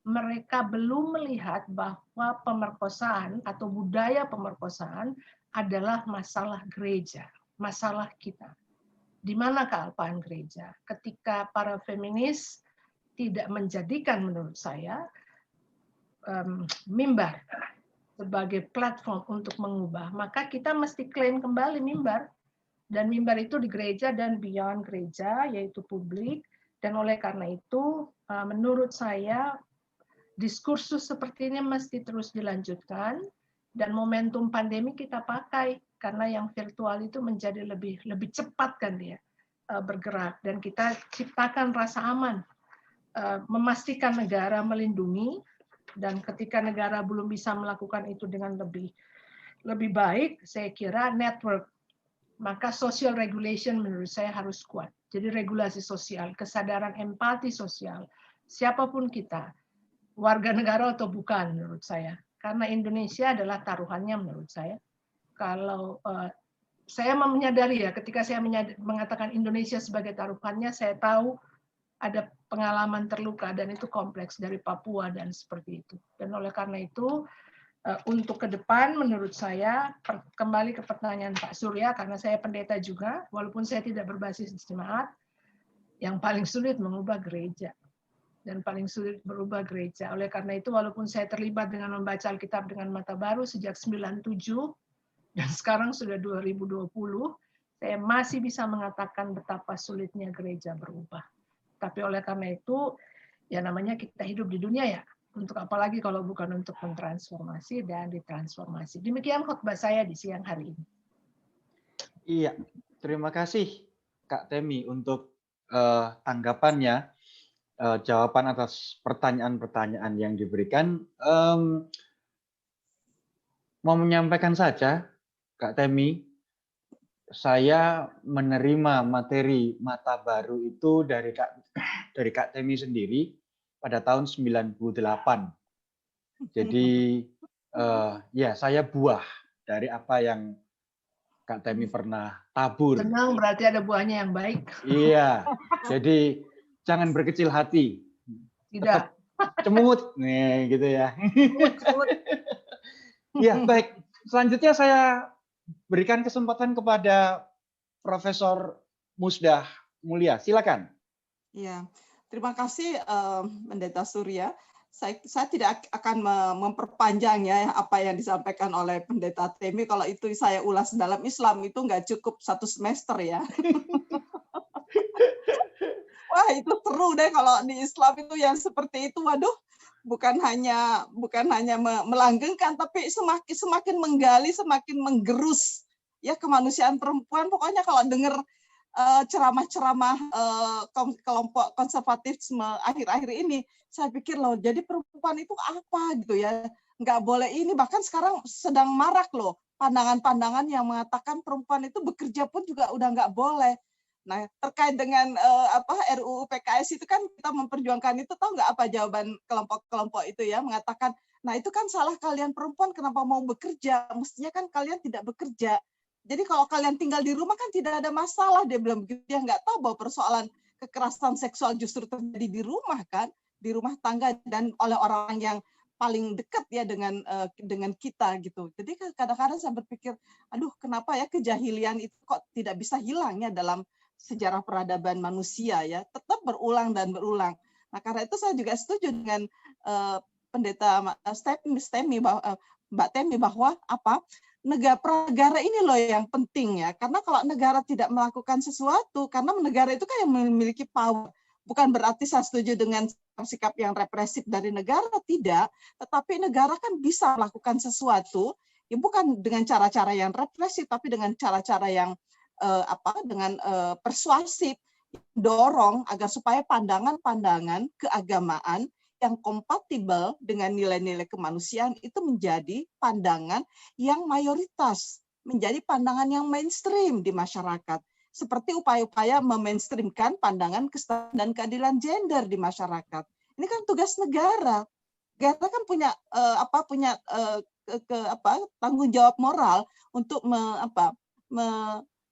Speaker 5: mereka belum melihat bahwa pemerkosaan atau budaya pemerkosaan adalah masalah gereja, masalah kita. Di mana kealpaan gereja? Ketika para feminis tidak menjadikan, menurut saya, mimbar sebagai platform untuk mengubah, maka kita mesti klaim kembali mimbar. Dan mimbar itu di gereja dan beyond gereja, yaitu publik. Dan oleh karena itu, menurut saya, diskursus seperti ini mesti terus dilanjutkan. Dan momentum pandemi kita pakai, karena yang virtual itu menjadi lebih cepat kan dia bergerak. Dan kita ciptakan rasa aman, memastikan negara melindungi. Dan ketika negara belum bisa melakukan itu dengan lebih baik, saya kira network, maka social regulation menurut saya harus kuat. Jadi regulasi sosial, kesadaran empati sosial, siapapun kita, warga negara atau bukan menurut saya. Karena Indonesia adalah taruhannya menurut saya. Kalau saya menyadari ya, ketika saya mengatakan Indonesia sebagai taruhannya, saya tahu ada pengalaman terluka dan itu kompleks dari Papua dan seperti itu. Dan oleh karena itu, untuk ke depan menurut saya, kembali ke pertanyaan Pak Surya, karena saya pendeta juga, walaupun saya tidak berbasis jemaat, yang paling sulit mengubah gereja. Dan paling sulit berubah gereja. Oleh karena itu, walaupun saya terlibat dengan membaca Alkitab dengan mata baru sejak 97, dan sekarang sudah 2020, saya masih bisa mengatakan betapa sulitnya gereja berubah. Tapi oleh karena itu, ya namanya kita hidup di dunia ya, untuk apalagi kalau bukan untuk mentransformasi dan ditransformasi. Demikian khotbah saya di siang hari ini.
Speaker 1: Iya, terima kasih Kak Temi untuk tanggapannya, jawaban atas pertanyaan-pertanyaan yang diberikan. Mau menyampaikan saja, Kak Temi, saya menerima materi mata baru itu dari Kak Temi sendiri pada tahun 98. Jadi ya saya buah dari apa yang Kak Temi pernah tabur.
Speaker 5: Senang berarti ada buahnya yang baik.
Speaker 1: Iya, jadi jangan berkecil hati.
Speaker 5: Tidak.
Speaker 1: Tetap cemut, nih gitu ya. Ya baik, selanjutnya saya berikan kesempatan kepada Profesor Musdah Mulia. Silakan.
Speaker 6: Ya, terima kasih Pendeta Surya. Saya tidak akan memperpanjang ya apa yang disampaikan oleh Pendeta Temi. Kalau itu saya ulas dalam Islam itu nggak cukup 1 semester ya. Wah itu seru deh kalau di Islam itu yang seperti itu. Waduh, bukan hanya melanggengkan, tapi semakin menggali, semakin menggerus ya kemanusiaan perempuan. Pokoknya kalau dengar ceramah-ceramah kelompok konservatisme akhir-akhir ini, saya pikir loh, jadi perempuan itu apa gitu ya, nggak boleh ini, bahkan sekarang sedang marak loh pandangan-pandangan yang mengatakan perempuan itu bekerja pun juga udah nggak boleh. Nah terkait dengan RUU PKS itu kan kita memperjuangkan itu, tahu nggak apa jawaban kelompok-kelompok itu ya, mengatakan, nah itu kan salah kalian perempuan, kenapa mau bekerja, mestinya kan kalian tidak bekerja. Jadi kalau kalian tinggal di rumah kan tidak ada masalah, dia bilang begitu. Dia nggak tahu bahwa persoalan kekerasan seksual justru terjadi di rumah kan, di rumah tangga dan oleh orang yang paling dekat ya dengan kita gitu. Jadi kadang-kadang saya berpikir, aduh kenapa ya kejahilian itu kok tidak bisa hilang ya dalam sejarah peradaban manusia ya, tetap berulang dan berulang. Nah karena itu saya juga setuju dengan Pendeta Mbak Temi bahwa negara ini loh yang penting ya, karena kalau negara tidak melakukan sesuatu, karena negara itu kan yang memiliki power, bukan berarti saya setuju dengan sikap yang represif dari negara, tidak, tetapi negara kan bisa melakukan sesuatu, ya bukan dengan cara-cara yang represif, tapi dengan cara-cara yang persuasif, dorong agar supaya pandangan-pandangan keagamaan yang kompatibel dengan nilai-nilai kemanusiaan itu menjadi pandangan yang mayoritas, menjadi pandangan yang mainstream di masyarakat. Seperti upaya-upaya memainstreamkan pandangan kesetaraan dan keadilan gender di masyarakat. Ini kan tugas negara. Negara kan punya tanggung jawab moral untuk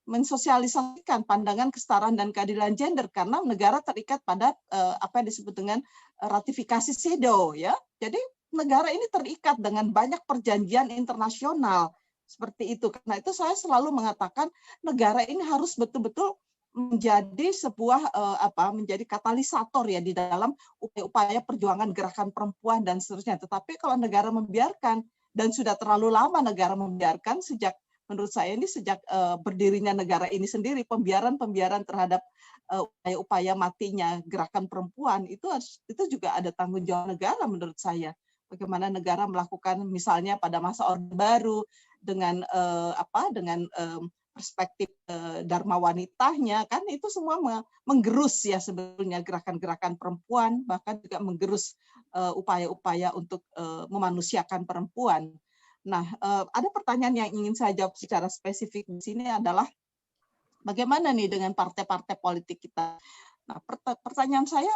Speaker 6: mensosialisasikan pandangan kesetaraan dan keadilan gender, karena negara terikat pada apa yang disebut dengan ratifikasi CEDAW ya. Jadi negara ini terikat dengan banyak perjanjian internasional seperti itu. Karena itu saya selalu mengatakan negara ini harus betul-betul menjadi sebuah menjadi katalisator ya di dalam upaya perjuangan gerakan perempuan dan seterusnya. Tetapi kalau negara membiarkan, dan sudah terlalu lama negara membiarkan, menurut saya ini sejak berdirinya negara ini sendiri, pembiaran terhadap upaya matinya gerakan perempuan itu juga ada tanggung jawab negara menurut saya. Bagaimana negara melakukan misalnya pada masa Orde Baru dengan perspektif dharma wanitanya, kan itu semua menggerus ya sebetulnya gerakan-gerakan perempuan, bahkan juga menggerus upaya-upaya untuk memanusiakan perempuan. Nah, ada pertanyaan yang ingin saya jawab secara spesifik di sini adalah Bagaimana nih dengan partai-partai politik kita? Nah, pertanyaan saya,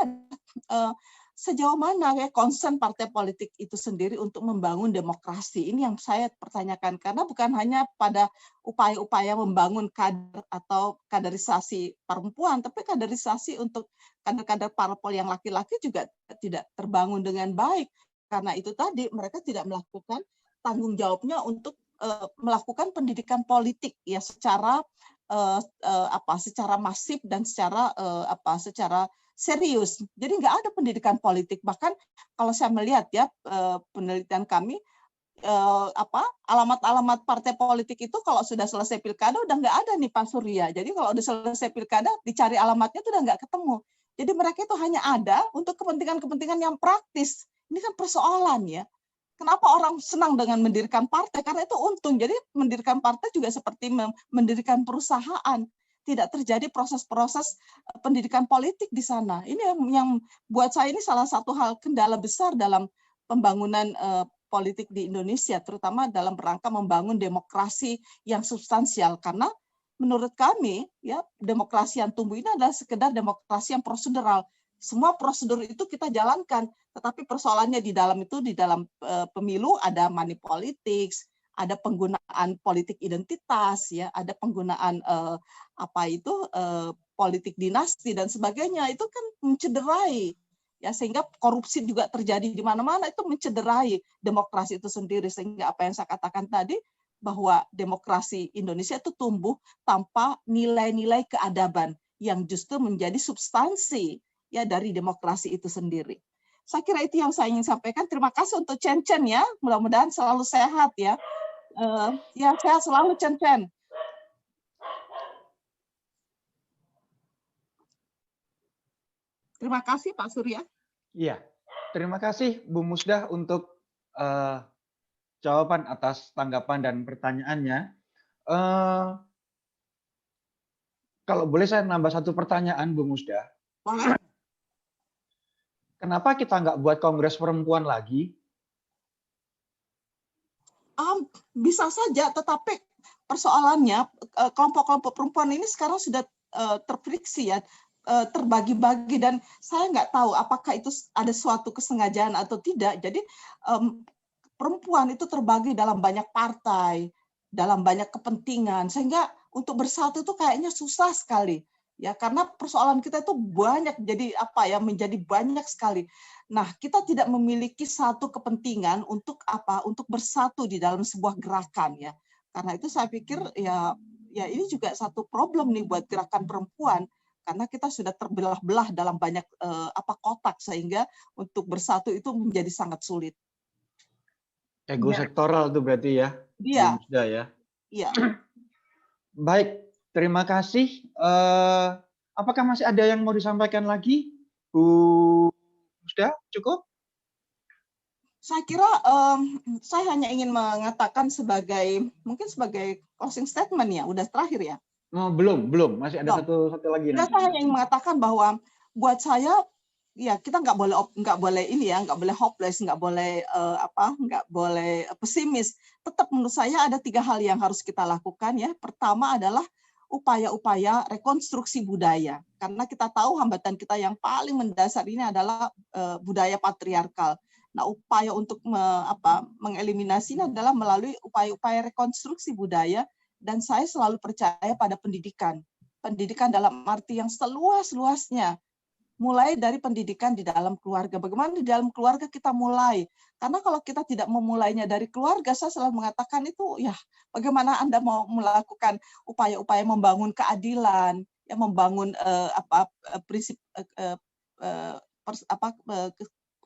Speaker 6: sejauh mana ya concern partai politik itu sendiri untuk membangun demokrasi? Ini yang saya pertanyakan, karena bukan hanya pada upaya-upaya membangun kader atau kaderisasi perempuan, tapi kaderisasi untuk kader-kader parpol yang laki-laki juga tidak terbangun dengan baik. Karena itu tadi mereka tidak melakukan tanggung jawabnya untuk melakukan pendidikan politik ya secara secara masif dan secara secara serius. Jadi nggak ada pendidikan politik. Bahkan kalau saya melihat ya penelitian kami alamat-alamat partai politik itu kalau sudah selesai pilkada udah nggak ada nih Pak Surya. Jadi kalau udah selesai pilkada dicari alamatnya itu udah nggak ketemu. Jadi mereka itu hanya ada untuk kepentingan-kepentingan yang praktis. Ini kan persoalan ya. Kenapa orang senang dengan mendirikan partai? Karena itu untung. Jadi mendirikan partai juga seperti mendirikan perusahaan. Tidak terjadi proses-proses pendidikan politik di sana. Ini yang buat saya ini salah satu hal kendala besar dalam pembangunan politik di Indonesia, terutama dalam rangka membangun demokrasi yang substansial. Karena menurut kami, ya demokrasi yang tumbuh ini adalah sekedar demokrasi yang prosedural. Semua prosedur itu kita jalankan, tetapi persoalannya di dalam itu, di dalam pemilu ada money politics, ada penggunaan politik identitas, ya, ada penggunaan politik dinasti dan sebagainya. Itu kan mencederai, ya, sehingga korupsi juga terjadi di mana-mana, itu mencederai demokrasi itu sendiri. Sehingga apa yang saya katakan tadi, bahwa demokrasi Indonesia itu tumbuh tanpa nilai-nilai keadaban yang justru menjadi substansi ya dari demokrasi itu sendiri. Saya kira itu yang saya ingin sampaikan. Terima kasih untuk Chen Chen ya. Mudah-mudahan selalu sehat ya. Ya, sehat selalu Chen Chen. Terima kasih Pak Surya.
Speaker 1: Iya, terima kasih Bu Musdah untuk jawaban atas tanggapan dan pertanyaannya. Kalau boleh saya nambah satu pertanyaan Bu Musdah.
Speaker 6: Boleh.
Speaker 1: Kenapa kita nggak buat kongres perempuan lagi?
Speaker 6: Bisa saja, tetapi persoalannya kelompok-kelompok perempuan ini sekarang sudah terfriksi ya, terbagi-bagi, dan saya nggak tahu apakah itu ada suatu kesengajaan atau tidak. Jadi perempuan itu terbagi dalam banyak partai, dalam banyak kepentingan, sehingga untuk bersatu itu kayaknya susah sekali. Ya, karena persoalan kita itu banyak, jadi menjadi banyak sekali. Nah, kita tidak memiliki satu kepentingan untuk untuk bersatu di dalam sebuah gerakan ya. Karena itu saya pikir ya ini juga satu problem nih buat gerakan perempuan, karena kita sudah terbelah-belah dalam banyak kotak, sehingga untuk bersatu itu menjadi sangat sulit.
Speaker 1: Ego sektoral itu berarti ya.
Speaker 6: Iya.
Speaker 1: Ya.
Speaker 6: Iya.
Speaker 1: Baik. Terima kasih. Apakah masih ada yang mau disampaikan lagi, Bu Musdah? Cukup?
Speaker 6: Saya kira saya hanya ingin mengatakan mungkin sebagai closing statement ya. Udah terakhir ya?
Speaker 1: Belum. Masih ada satu lagi.
Speaker 6: Saya hanya ingin mengatakan bahwa buat saya ya kita nggak boleh hopeless, nggak boleh pesimis. Tetap menurut saya ada 3 hal yang harus kita lakukan ya. Pertama adalah upaya-upaya rekonstruksi budaya, karena kita tahu hambatan kita yang paling mendasar ini adalah budaya patriarkal. Nah, upaya untuk mengeliminasinya adalah melalui upaya-upaya rekonstruksi budaya, dan saya selalu percaya pada pendidikan. Pendidikan dalam arti yang seluas-luasnya, mulai dari pendidikan di dalam keluarga. Bagaimana di dalam keluarga kita mulai? Karena kalau kita tidak memulainya dari keluarga, saya selalu mengatakan itu ya bagaimana Anda mau melakukan upaya-upaya membangun keadilan, ya membangun prinsip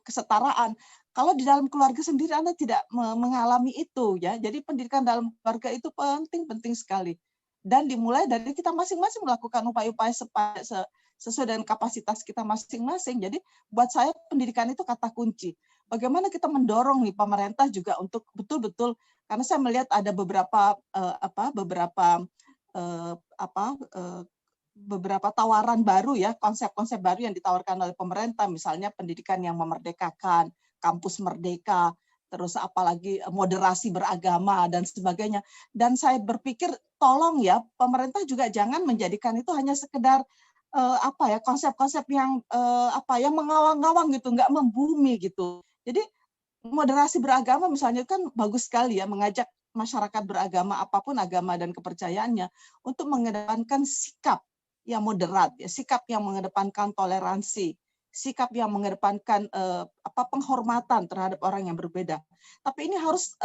Speaker 6: kesetaraan. Kalau di dalam keluarga sendiri Anda tidak mengalami itu ya. Jadi pendidikan dalam keluarga itu penting sekali. Dan dimulai dari kita masing-masing melakukan upaya-upaya sesuai dengan kapasitas kita masing-masing. Jadi buat saya pendidikan itu kata kunci. Bagaimana kita mendorong nih pemerintah juga untuk betul-betul, karena saya melihat ada beberapa tawaran baru ya, konsep-konsep baru yang ditawarkan oleh pemerintah, misalnya pendidikan yang memerdekakan, kampus merdeka, terus apalagi moderasi beragama dan sebagainya. Dan saya berpikir tolong ya pemerintah juga jangan menjadikan itu hanya sekedar konsep-konsep yang yang mengawang-awang gitu, nggak membumi gitu. Jadi moderasi beragama misalnya kan bagus sekali ya, mengajak masyarakat beragama apapun agama dan kepercayaannya untuk mengedepankan sikap yang moderat, ya, sikap yang mengedepankan toleransi, sikap yang mengedepankan penghormatan terhadap orang yang berbeda. Tapi ini harus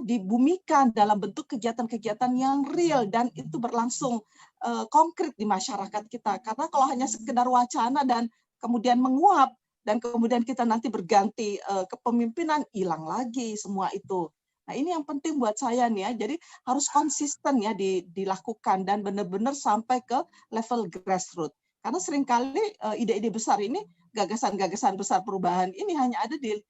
Speaker 6: dibumikan dalam bentuk kegiatan-kegiatan yang real dan itu berlangsung konkret di masyarakat kita. Karena kalau hanya sekedar wacana dan kemudian menguap dan kemudian kita nanti berganti kepemimpinan, hilang lagi semua itu. Nah, ini yang penting buat saya nih ya. Jadi harus konsisten ya dilakukan dan benar-benar sampai ke level grassroots. Karena seringkali ide-ide besar ini, gagasan-gagasan besar perubahan ini hanya ada di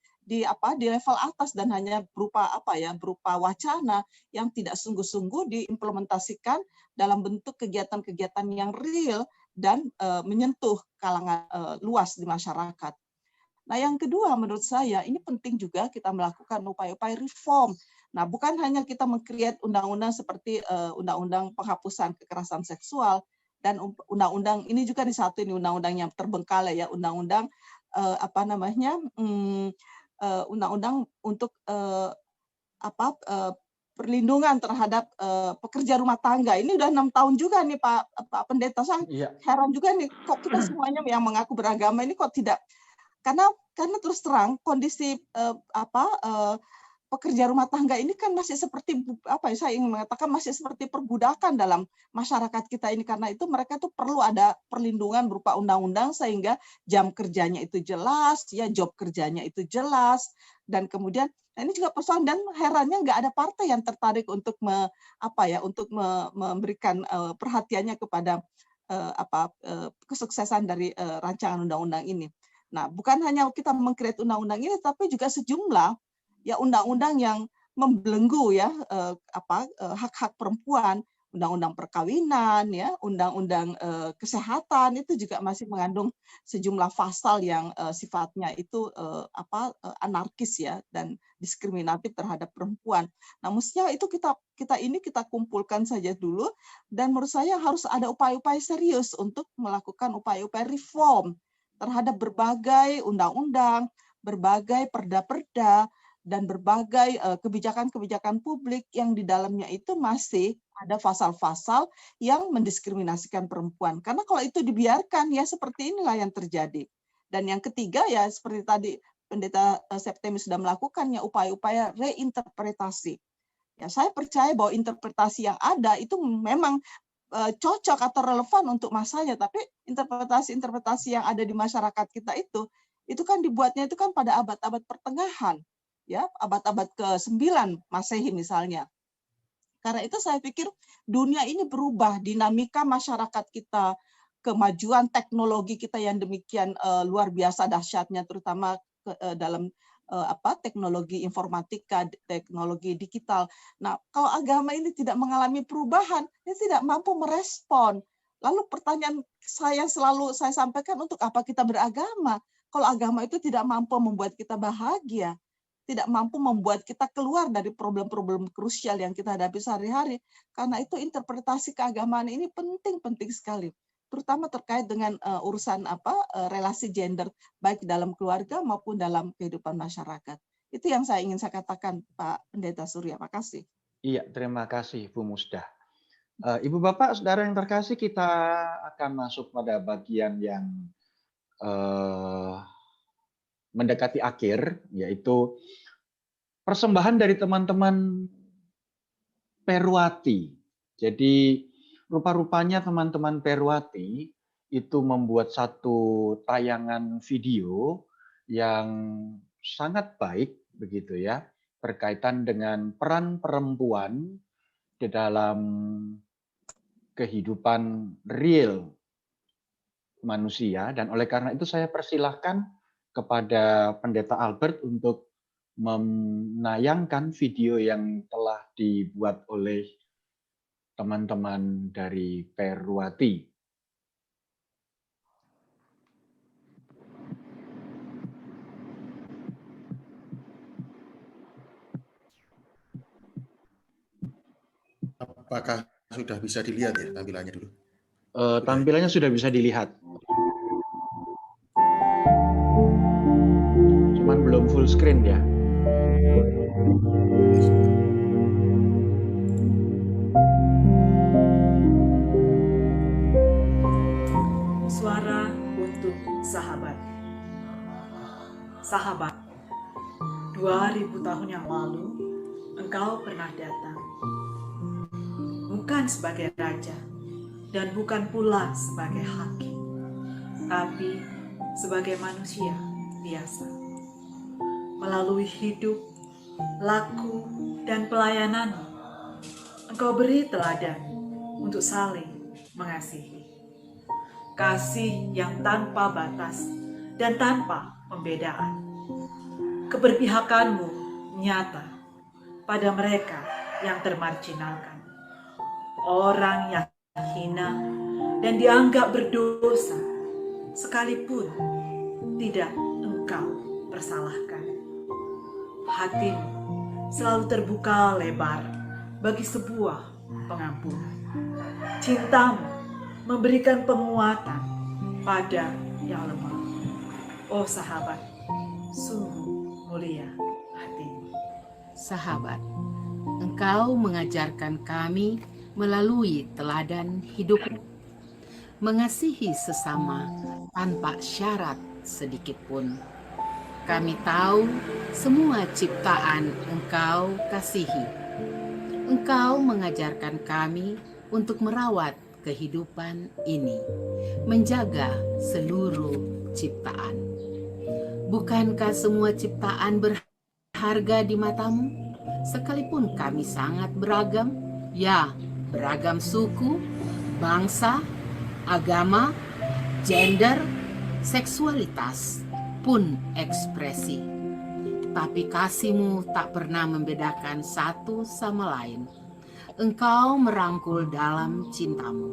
Speaker 6: level atas dan hanya berupa berupa wacana yang tidak sungguh-sungguh diimplementasikan dalam bentuk kegiatan-kegiatan yang real dan menyentuh kalangan luas di masyarakat. Nah, yang kedua menurut saya ini penting juga kita melakukan upaya-upaya reform. Nah, bukan hanya kita meng-create undang-undang seperti undang-undang penghapusan kekerasan seksual dan undang-undang ini juga di satu ini undang-undang yang terbengkalai ya, undang-undang undang-undang untuk perlindungan terhadap pekerja rumah tangga. Ini udah 6 tahun juga nih Pak Pendeta. Saya heran juga nih kok kita semuanya yang mengaku beragama ini kok tidak, karena terus terang kondisi pekerja rumah tangga ini kan masih seperti saya ingin mengatakan masih seperti perbudakan dalam masyarakat kita ini, karena itu mereka tuh perlu ada perlindungan berupa undang-undang sehingga jam kerjanya itu jelas, ya job kerjanya itu jelas, dan kemudian ini juga persoalan dan herannya nggak ada partai yang tertarik untuk memberikan perhatiannya kepada kesuksesan dari rancangan undang-undang ini. Nah, bukan hanya kita meng-create undang-undang ini, tapi juga sejumlah ya undang-undang yang membelenggu ya hak-hak perempuan, undang-undang perkawinan ya, undang-undang kesehatan itu juga masih mengandung sejumlah pasal yang sifatnya itu anarkis ya dan diskriminatif terhadap perempuan. Nah, mestinya itu kita kumpulkan saja dulu dan menurut saya harus ada upaya-upaya serius untuk melakukan upaya-upaya reform terhadap berbagai undang-undang, berbagai perda-perda, dan berbagai kebijakan-kebijakan publik yang di dalamnya itu masih ada pasal-pasal yang mendiskriminasikan perempuan. Karena kalau itu dibiarkan, ya seperti inilah yang terjadi. Dan yang ketiga, ya seperti tadi Pendeta Septemi sudah melakukannya, upaya-upaya reinterpretasi. Ya, saya percaya bahwa interpretasi yang ada itu memang cocok atau relevan untuk masanya, tapi interpretasi-interpretasi yang ada di masyarakat kita itu kan dibuatnya itu kan pada abad-abad pertengahan, ya abad-abad ke-9 Masehi misalnya. Karena itu saya pikir dunia ini berubah, dinamika masyarakat kita, kemajuan teknologi kita yang demikian luar biasa dahsyatnya, terutama dalam teknologi informatika, teknologi digital. Nah, kalau agama ini tidak mengalami perubahan, dia tidak mampu merespon. Lalu pertanyaan saya selalu saya sampaikan, untuk apa kita beragama? Kalau agama itu tidak mampu membuat kita bahagia, tidak mampu membuat kita keluar dari problem-problem krusial yang kita hadapi sehari-hari. Karena itu interpretasi keagamaan ini penting sekali, terutama terkait dengan urusan relasi gender baik dalam keluarga maupun dalam kehidupan masyarakat. Itu yang ingin saya katakan, Pak Pendeta Surya. Makasih.
Speaker 1: Iya, terima kasih Bu Musdah. Ibu Bapak, Saudara yang terkasih, kita akan masuk pada bagian yang mendekati akhir, yaitu persembahan dari teman-teman Perwati. Jadi rupa-rupanya teman-teman Perwati itu membuat satu tayangan video yang sangat baik begitu ya, berkaitan dengan peran perempuan di dalam kehidupan real manusia, dan oleh karena itu saya persilahkan kepada Pendeta Albert untuk menayangkan video yang telah dibuat oleh teman-teman dari Perwati.
Speaker 3: Apakah sudah bisa dilihat ya tampilannya dulu?
Speaker 1: Tampilannya sudah bisa dilihat. Cuman belum full screen ya.
Speaker 7: Suara untuk sahabat. Sahabat, 2000 tahun yang lalu, engkau pernah datang. Bukan sebagai raja, dan bukan pula sebagai hakim, tapi sebagai manusia biasa. Melalui hidup, laku, dan pelayananmu, engkau beri teladan untuk saling mengasihi. Kasih yang tanpa batas dan tanpa pembedaan. Keberpihakanmu nyata pada mereka yang termarginalkan, orang yang hina dan dianggap berdosa, sekalipun tidak engkau persalahkan. Hatimu selalu terbuka lebar bagi sebuah pengampunan. Cintamu memberikan penguatan pada yang lemah. Oh sahabat, sungguh mulia hatimu.
Speaker 8: Sahabat, engkau mengajarkan kami melalui teladan hidupmu, mengasihi sesama tanpa syarat sedikit pun. Kami tahu semua ciptaan engkau kasihi. Engkau mengajarkan kami untuk merawat kehidupan ini, menjaga seluruh ciptaan. Bukankah semua ciptaan berharga di matamu? Sekalipun kami sangat beragam, ya, beragam suku, bangsa, agama, gender, seksualitas, pun ekspresi. Tapi kasih-Mu tak pernah membedakan satu sama lain. Engkau merangkul dalam cinta-Mu.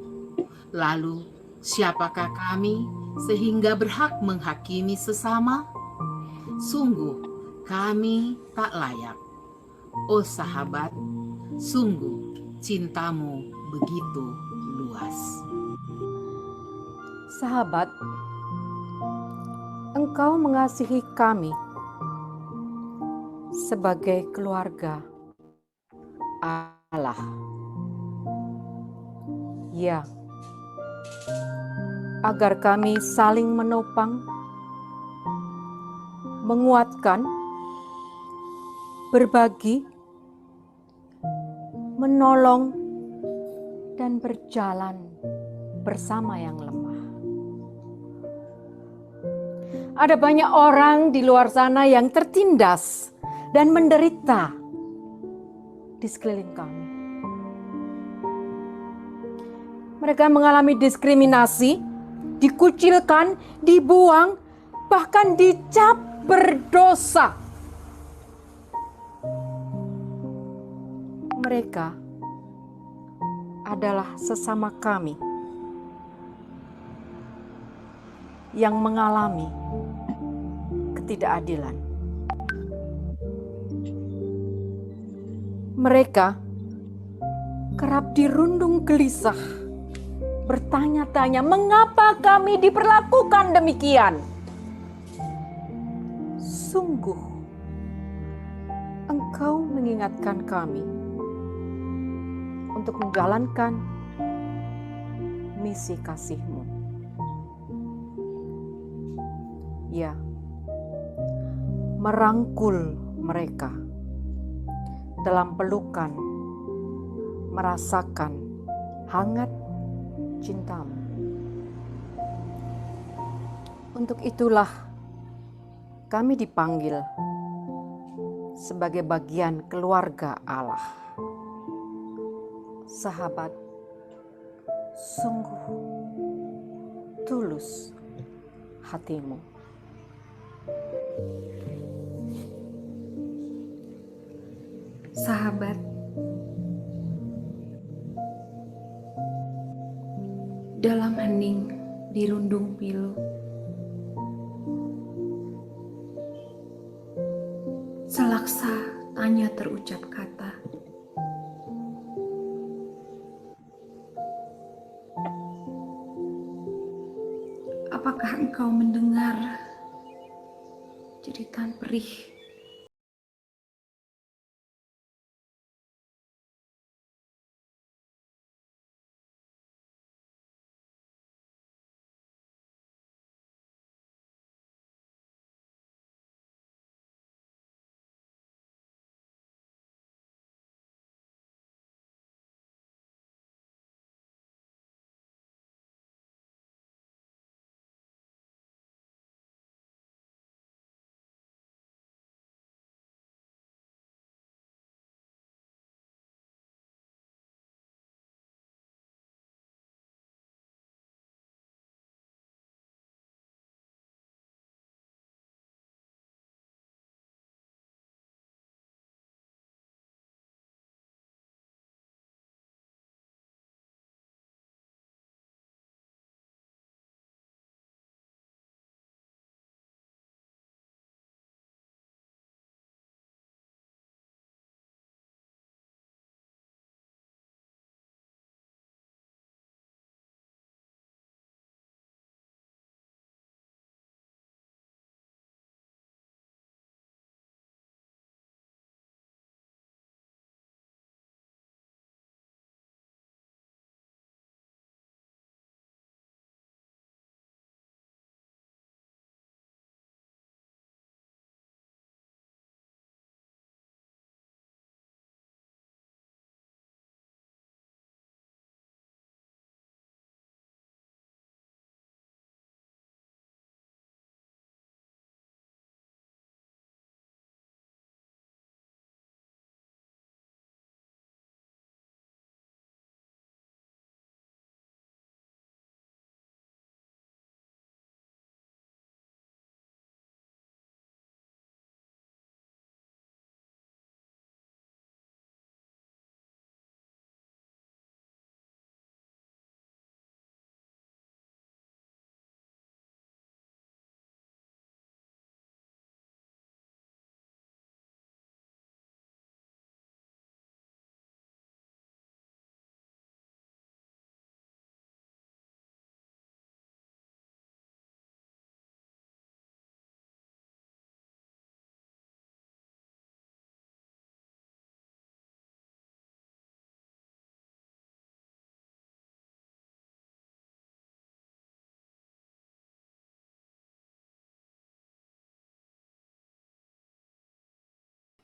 Speaker 8: Lalu, siapakah kami sehingga berhak menghakimi sesama? Sungguh, kami tak layak. Oh sahabat, sungguh cinta-Mu begitu luas.
Speaker 9: Sahabat, engkau mengasihi kami sebagai keluarga Allah. Ya, agar kami saling menopang, menguatkan, berbagi, menolong, dan berjalan bersama yang lemah. Ada banyak orang di luar sana yang tertindas dan menderita di sekeliling kami. Mereka mengalami diskriminasi, dikucilkan, dibuang, bahkan dicap berdosa. Mereka adalah sesama kami yang mengalami ketidakadilan. Mereka kerap dirundung gelisah, bertanya-tanya mengapa kami diperlakukan demikian. Sungguh, Engkau mengingatkan kami untuk menjalankan misi kasih-Mu. Ya, merangkul mereka dalam pelukan, merasakan hangat cinta-Mu. Untuk itulah kami dipanggil sebagai bagian keluarga Allah. Sahabat, sungguh tulus hatimu.
Speaker 10: Sahabat, dalam hening dirundung pilu, selaksa tanya terucap kata, Engkau mendengar jeritan perih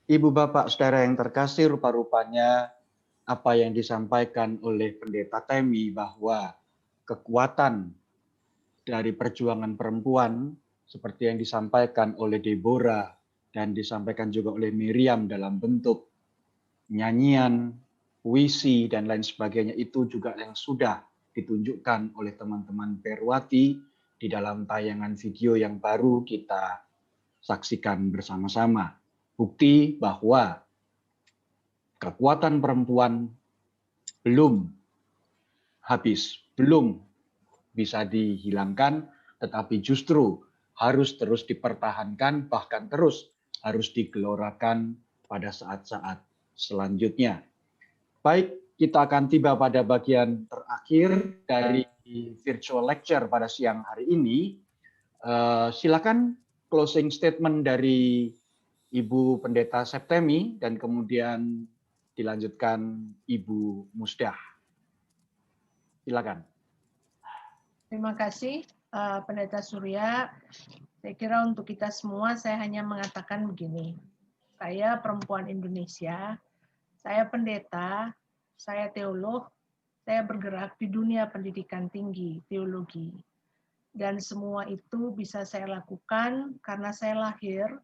Speaker 1: Ibu Bapak saudara yang terkasih, rupa-rupanya apa yang disampaikan oleh Pendeta Temi bahwa kekuatan dari perjuangan perempuan seperti yang disampaikan oleh Deborah dan disampaikan juga oleh Miriam dalam bentuk nyanyian, puisi, dan lain sebagainya itu juga yang sudah ditunjukkan oleh teman-teman Perwati di dalam tayangan video yang baru kita saksikan bersama-sama. Bukti bahwa kekuatan perempuan belum habis, belum bisa dihilangkan, tetapi justru harus terus dipertahankan, bahkan terus harus digelorakan pada saat-saat selanjutnya. Baik, kita akan tiba pada bagian terakhir dari virtual lecture pada siang hari ini. Silakan closing statement dari Ibu Pendeta Septemi dan kemudian dilanjutkan Ibu Musdah. Silakan.
Speaker 5: Terima kasih Pendeta Surya. Saya kira untuk kita semua saya hanya mengatakan begini. Saya perempuan Indonesia, saya pendeta, saya teolog, saya bergerak di dunia pendidikan tinggi, teologi. Dan semua itu bisa saya lakukan karena saya lahir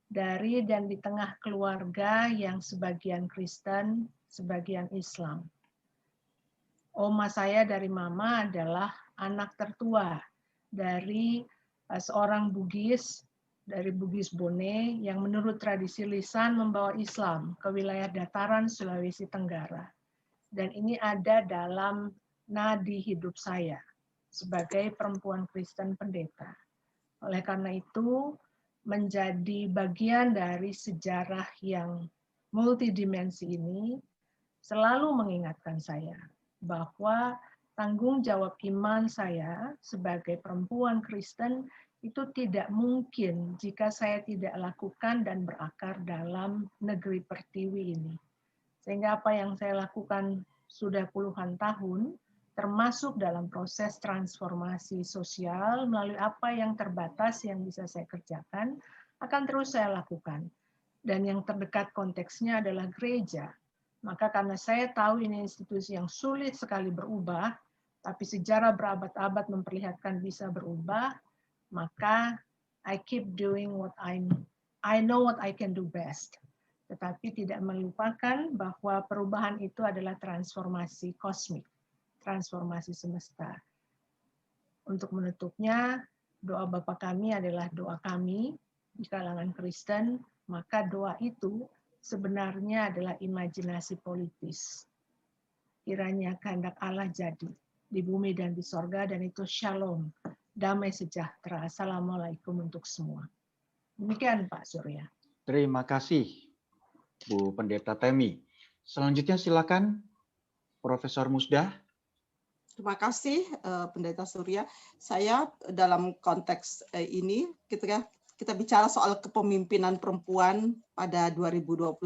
Speaker 5: dari dan di tengah keluarga yang sebagian Kristen, sebagian Islam. Oma saya dari mama adalah anak tertua dari seorang Bugis, dari Bugis Bone, yang menurut tradisi lisan membawa Islam ke wilayah dataran Sulawesi Tenggara. Dan ini ada dalam nadi hidup saya sebagai perempuan Kristen pendeta. Oleh karena itu, menjadi bagian dari sejarah yang multidimensi ini selalu mengingatkan saya bahwa tanggung jawab iman saya sebagai perempuan Kristen itu tidak mungkin jika saya tidak lakukan dan berakar dalam negeri pertiwi ini. Sehingga apa yang saya lakukan sudah puluhan tahun, termasuk dalam proses transformasi sosial melalui apa yang terbatas yang bisa saya kerjakan, akan terus saya lakukan. Dan yang terdekat konteksnya adalah gereja. Maka karena saya tahu ini institusi yang sulit sekali berubah, tapi sejarah berabad-abad memperlihatkan bisa berubah, maka I keep doing what I know what I can do best. Tetapi tidak melupakan bahwa perubahan itu adalah transformasi kosmik, transformasi semesta. Untuk menutupnya, doa Bapa kami adalah doa kami di kalangan Kristen, maka doa itu sebenarnya adalah imajinasi politis. Kiranya kehendak Allah jadi di bumi dan di sorga, dan itu shalom, damai sejahtera. Assalamualaikum untuk semua. Demikian Pak Surya.
Speaker 1: Terima kasih Bu Pendeta Temi. Selanjutnya silakan Profesor Musdah.
Speaker 6: Terima kasih Pendeta Surya. Saya dalam konteks ini ketika kita bicara soal kepemimpinan perempuan pada 2021,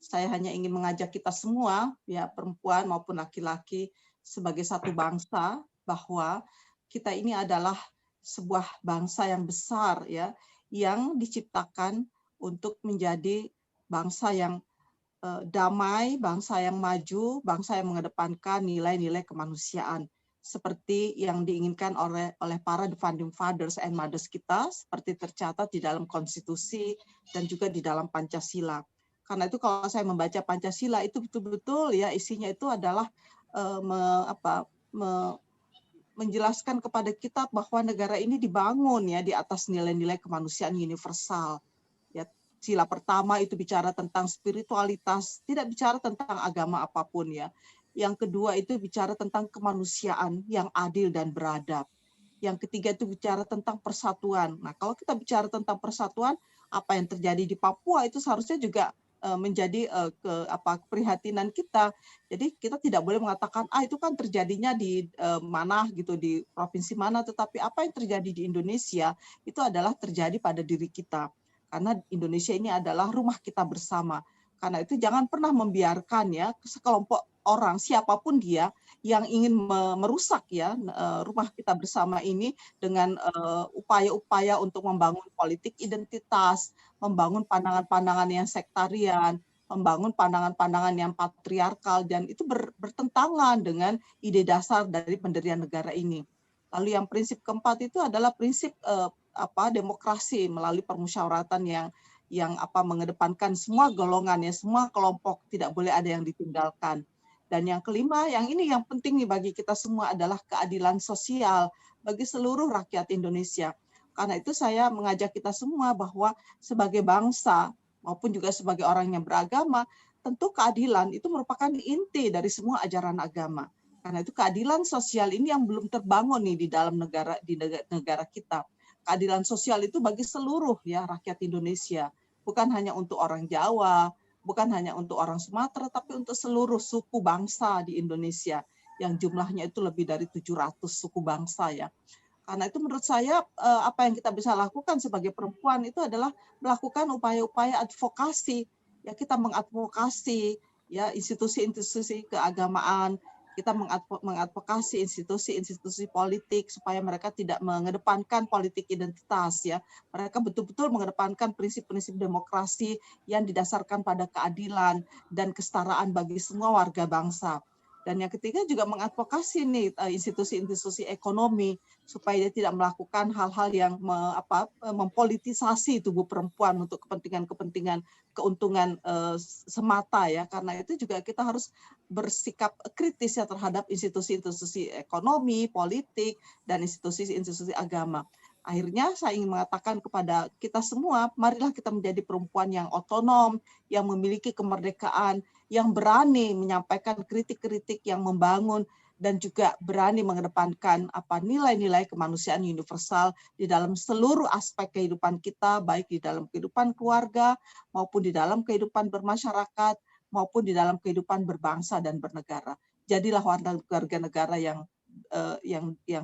Speaker 6: saya hanya ingin mengajak kita semua, ya perempuan maupun laki-laki, sebagai satu bangsa, bahwa kita ini adalah sebuah bangsa yang besar, ya, yang diciptakan untuk menjadi bangsa yang damai, bangsa yang maju, bangsa yang mengedepankan nilai-nilai kemanusiaan, seperti yang diinginkan oleh para founding fathers and mothers kita, seperti tercatat di dalam konstitusi dan juga di dalam Pancasila. Karena itu kalau saya membaca Pancasila itu betul-betul ya isinya itu adalah menjelaskan kepada kita bahwa negara ini dibangun ya di atas nilai-nilai kemanusiaan universal. Ya, sila pertama itu bicara tentang spiritualitas, tidak bicara tentang agama apapun ya. Yang kedua itu bicara tentang kemanusiaan yang adil dan beradab. Yang ketiga itu bicara tentang persatuan. Nah, kalau kita bicara tentang persatuan, apa yang terjadi di Papua itu seharusnya juga menjadi keprihatinan kita. Jadi kita tidak boleh mengatakan itu kan terjadinya di mana gitu, di provinsi mana, tetapi apa yang terjadi di Indonesia itu adalah terjadi pada diri kita. Karena Indonesia ini adalah rumah kita bersama. Karena itu jangan pernah membiarkan ya sekelompok orang siapapun dia yang ingin merusak ya rumah kita bersama ini dengan upaya-upaya untuk membangun politik identitas, membangun pandangan-pandangan yang sektarian, membangun pandangan-pandangan yang patriarkal, dan itu bertentangan dengan ide dasar dari pendirian negara ini. Lalu yang prinsip keempat itu adalah prinsip demokrasi melalui permusyawaratan yang mengedepankan semua golongan ya, semua kelompok, tidak boleh ada yang ditinggalkan. Dan yang kelima, yang ini yang penting nih bagi kita semua adalah keadilan sosial bagi seluruh rakyat Indonesia. Karena itu saya mengajak kita semua bahwa sebagai bangsa maupun juga sebagai orang yang beragama, tentu keadilan itu merupakan inti dari semua ajaran agama. Karena itu keadilan sosial ini yang belum terbangun nih di dalam negara kita. Keadilan sosial itu bagi seluruh ya rakyat Indonesia, bukan hanya untuk orang Jawa, bukan hanya untuk orang Sumatera, tapi untuk seluruh suku bangsa di Indonesia yang jumlahnya itu lebih dari 700 suku bangsa ya. Karena itu menurut saya apa yang kita bisa lakukan sebagai perempuan itu adalah melakukan upaya-upaya advokasi. Ya, kita mengadvokasi ya institusi-institusi keagamaan, kita mengadvokasi institusi-institusi politik supaya mereka tidak mengedepankan politik identitas ya. Mereka betul-betul mengedepankan prinsip-prinsip demokrasi yang didasarkan pada keadilan dan kesetaraan bagi semua warga bangsa. Dan yang ketiga juga mengadvokasi nih institusi-institusi ekonomi supaya dia tidak melakukan hal-hal yang mempolitisasi tubuh perempuan untuk kepentingan-kepentingan keuntungan semata ya. Karena itu juga kita harus bersikap kritis ya terhadap institusi-institusi ekonomi, politik, dan institusi-institusi agama. Akhirnya saya ingin mengatakan kepada kita semua, marilah kita menjadi perempuan yang otonom, yang memiliki kemerdekaan, yang berani menyampaikan kritik-kritik yang membangun, dan juga berani mengedepankan nilai-nilai kemanusiaan universal di dalam seluruh aspek kehidupan kita, baik di dalam kehidupan keluarga, maupun di dalam kehidupan bermasyarakat, maupun di dalam kehidupan berbangsa dan bernegara. jadilah warga negara yang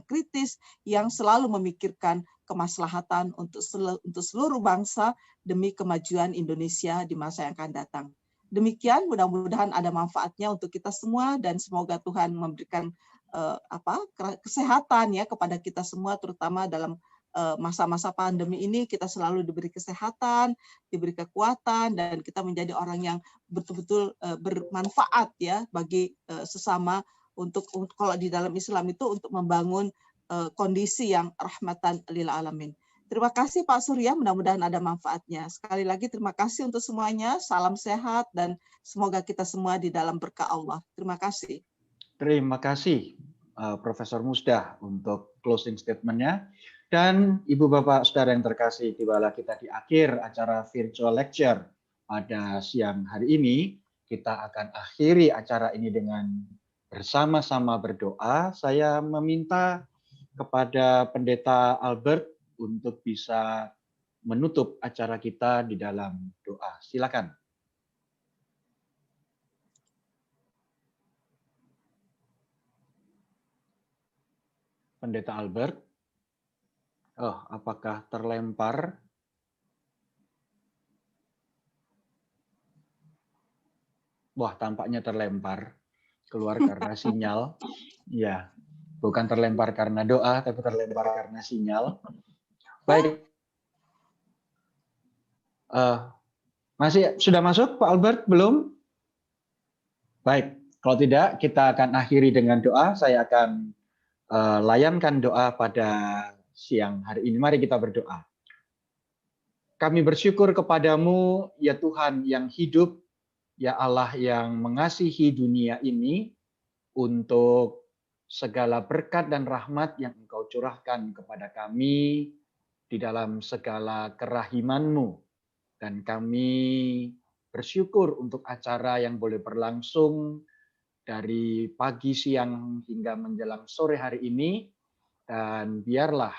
Speaker 6: kritis, yang selalu memikirkan kemaslahatan untuk seluruh bangsa demi kemajuan Indonesia di masa yang akan datang. Demikian, mudah-mudahan ada manfaatnya untuk kita semua dan semoga Tuhan memberikan kesehatan ya kepada kita semua, terutama dalam masa-masa pandemi ini. Kita selalu diberi kesehatan, diberi kekuatan, dan kita menjadi orang yang betul-betul bermanfaat ya bagi sesama, untuk kalau di dalam Islam itu untuk membangun kondisi yang rahmatan lil alamin. Terima kasih Pak Surya, mudah-mudahan ada manfaatnya. Sekali lagi terima kasih untuk semuanya, salam sehat dan semoga kita semua di dalam berkah Allah. Terima kasih.
Speaker 1: Terima kasih Profesor Musdah untuk closing statement-nya. Dan Ibu Bapak Saudara yang terkasih, tibalah kita di akhir acara virtual lecture pada siang hari ini. Kita akan akhiri acara ini dengan bersama-sama berdoa. Saya meminta kepada Pendeta Albert untuk bisa menutup acara kita di dalam doa. Silakan. Pendeta Albert. Oh, apakah terlempar? Wah, tampaknya terlempar. Keluar karena sinyal. Ya, bukan terlempar karena doa, tapi terlempar karena sinyal. Baik. Masih sudah masuk Pak Albert? Belum? Baik, kalau tidak kita akan akhiri dengan doa. Saya akan layankan doa pada siang hari ini. Mari kita berdoa. Kami bersyukur kepadamu, ya Tuhan yang hidup, ya Allah yang mengasihi dunia ini, untuk segala berkat dan rahmat yang Engkau curahkan kepada kami di dalam segala kerahiman-Mu. Dan kami bersyukur untuk acara yang boleh berlangsung dari pagi, siang, hingga menjelang sore hari ini. Dan biarlah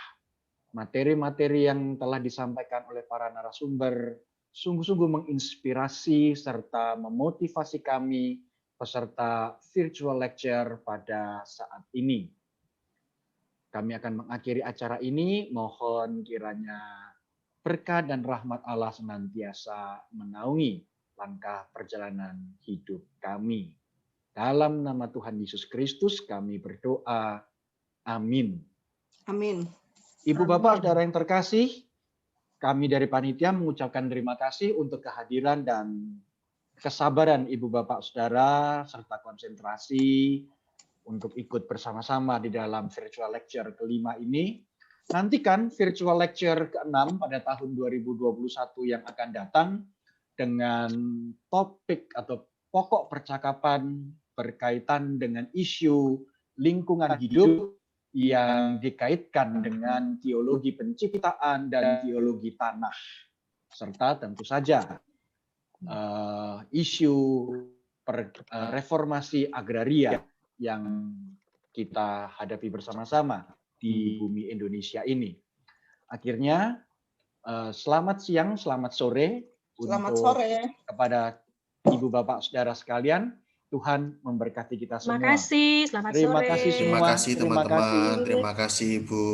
Speaker 1: materi-materi yang telah disampaikan oleh para narasumber sungguh-sungguh menginspirasi serta memotivasi kami peserta virtual lecture pada saat ini. Kami akan mengakhiri acara ini, mohon kiranya berkat dan rahmat Allah senantiasa menaungi langkah perjalanan hidup kami. Dalam nama Tuhan Yesus Kristus kami berdoa. Amin.
Speaker 6: Amin.
Speaker 1: Ibu Bapak Saudara yang terkasih, kami dari panitia mengucapkan terima kasih untuk kehadiran dan kesabaran Ibu Bapak Saudara serta konsentrasi untuk ikut bersama-sama di dalam virtual lecture kelima ini. Nantikan virtual lecture ke-6 pada tahun 2021 yang akan datang dengan topik atau pokok percakapan berkaitan dengan isu lingkungan hidup yang dikaitkan dengan teologi penciptaan dan teologi tanah, serta tentu saja isu reformasi agraria yang kita hadapi bersama-sama di bumi Indonesia ini. Akhirnya, selamat siang, selamat sore kepada Ibu Bapak Saudara sekalian. Tuhan memberkati kita semua.
Speaker 11: Terima kasih, selamat sore.
Speaker 3: Terima kasih teman-teman. Terima kasih Ibu.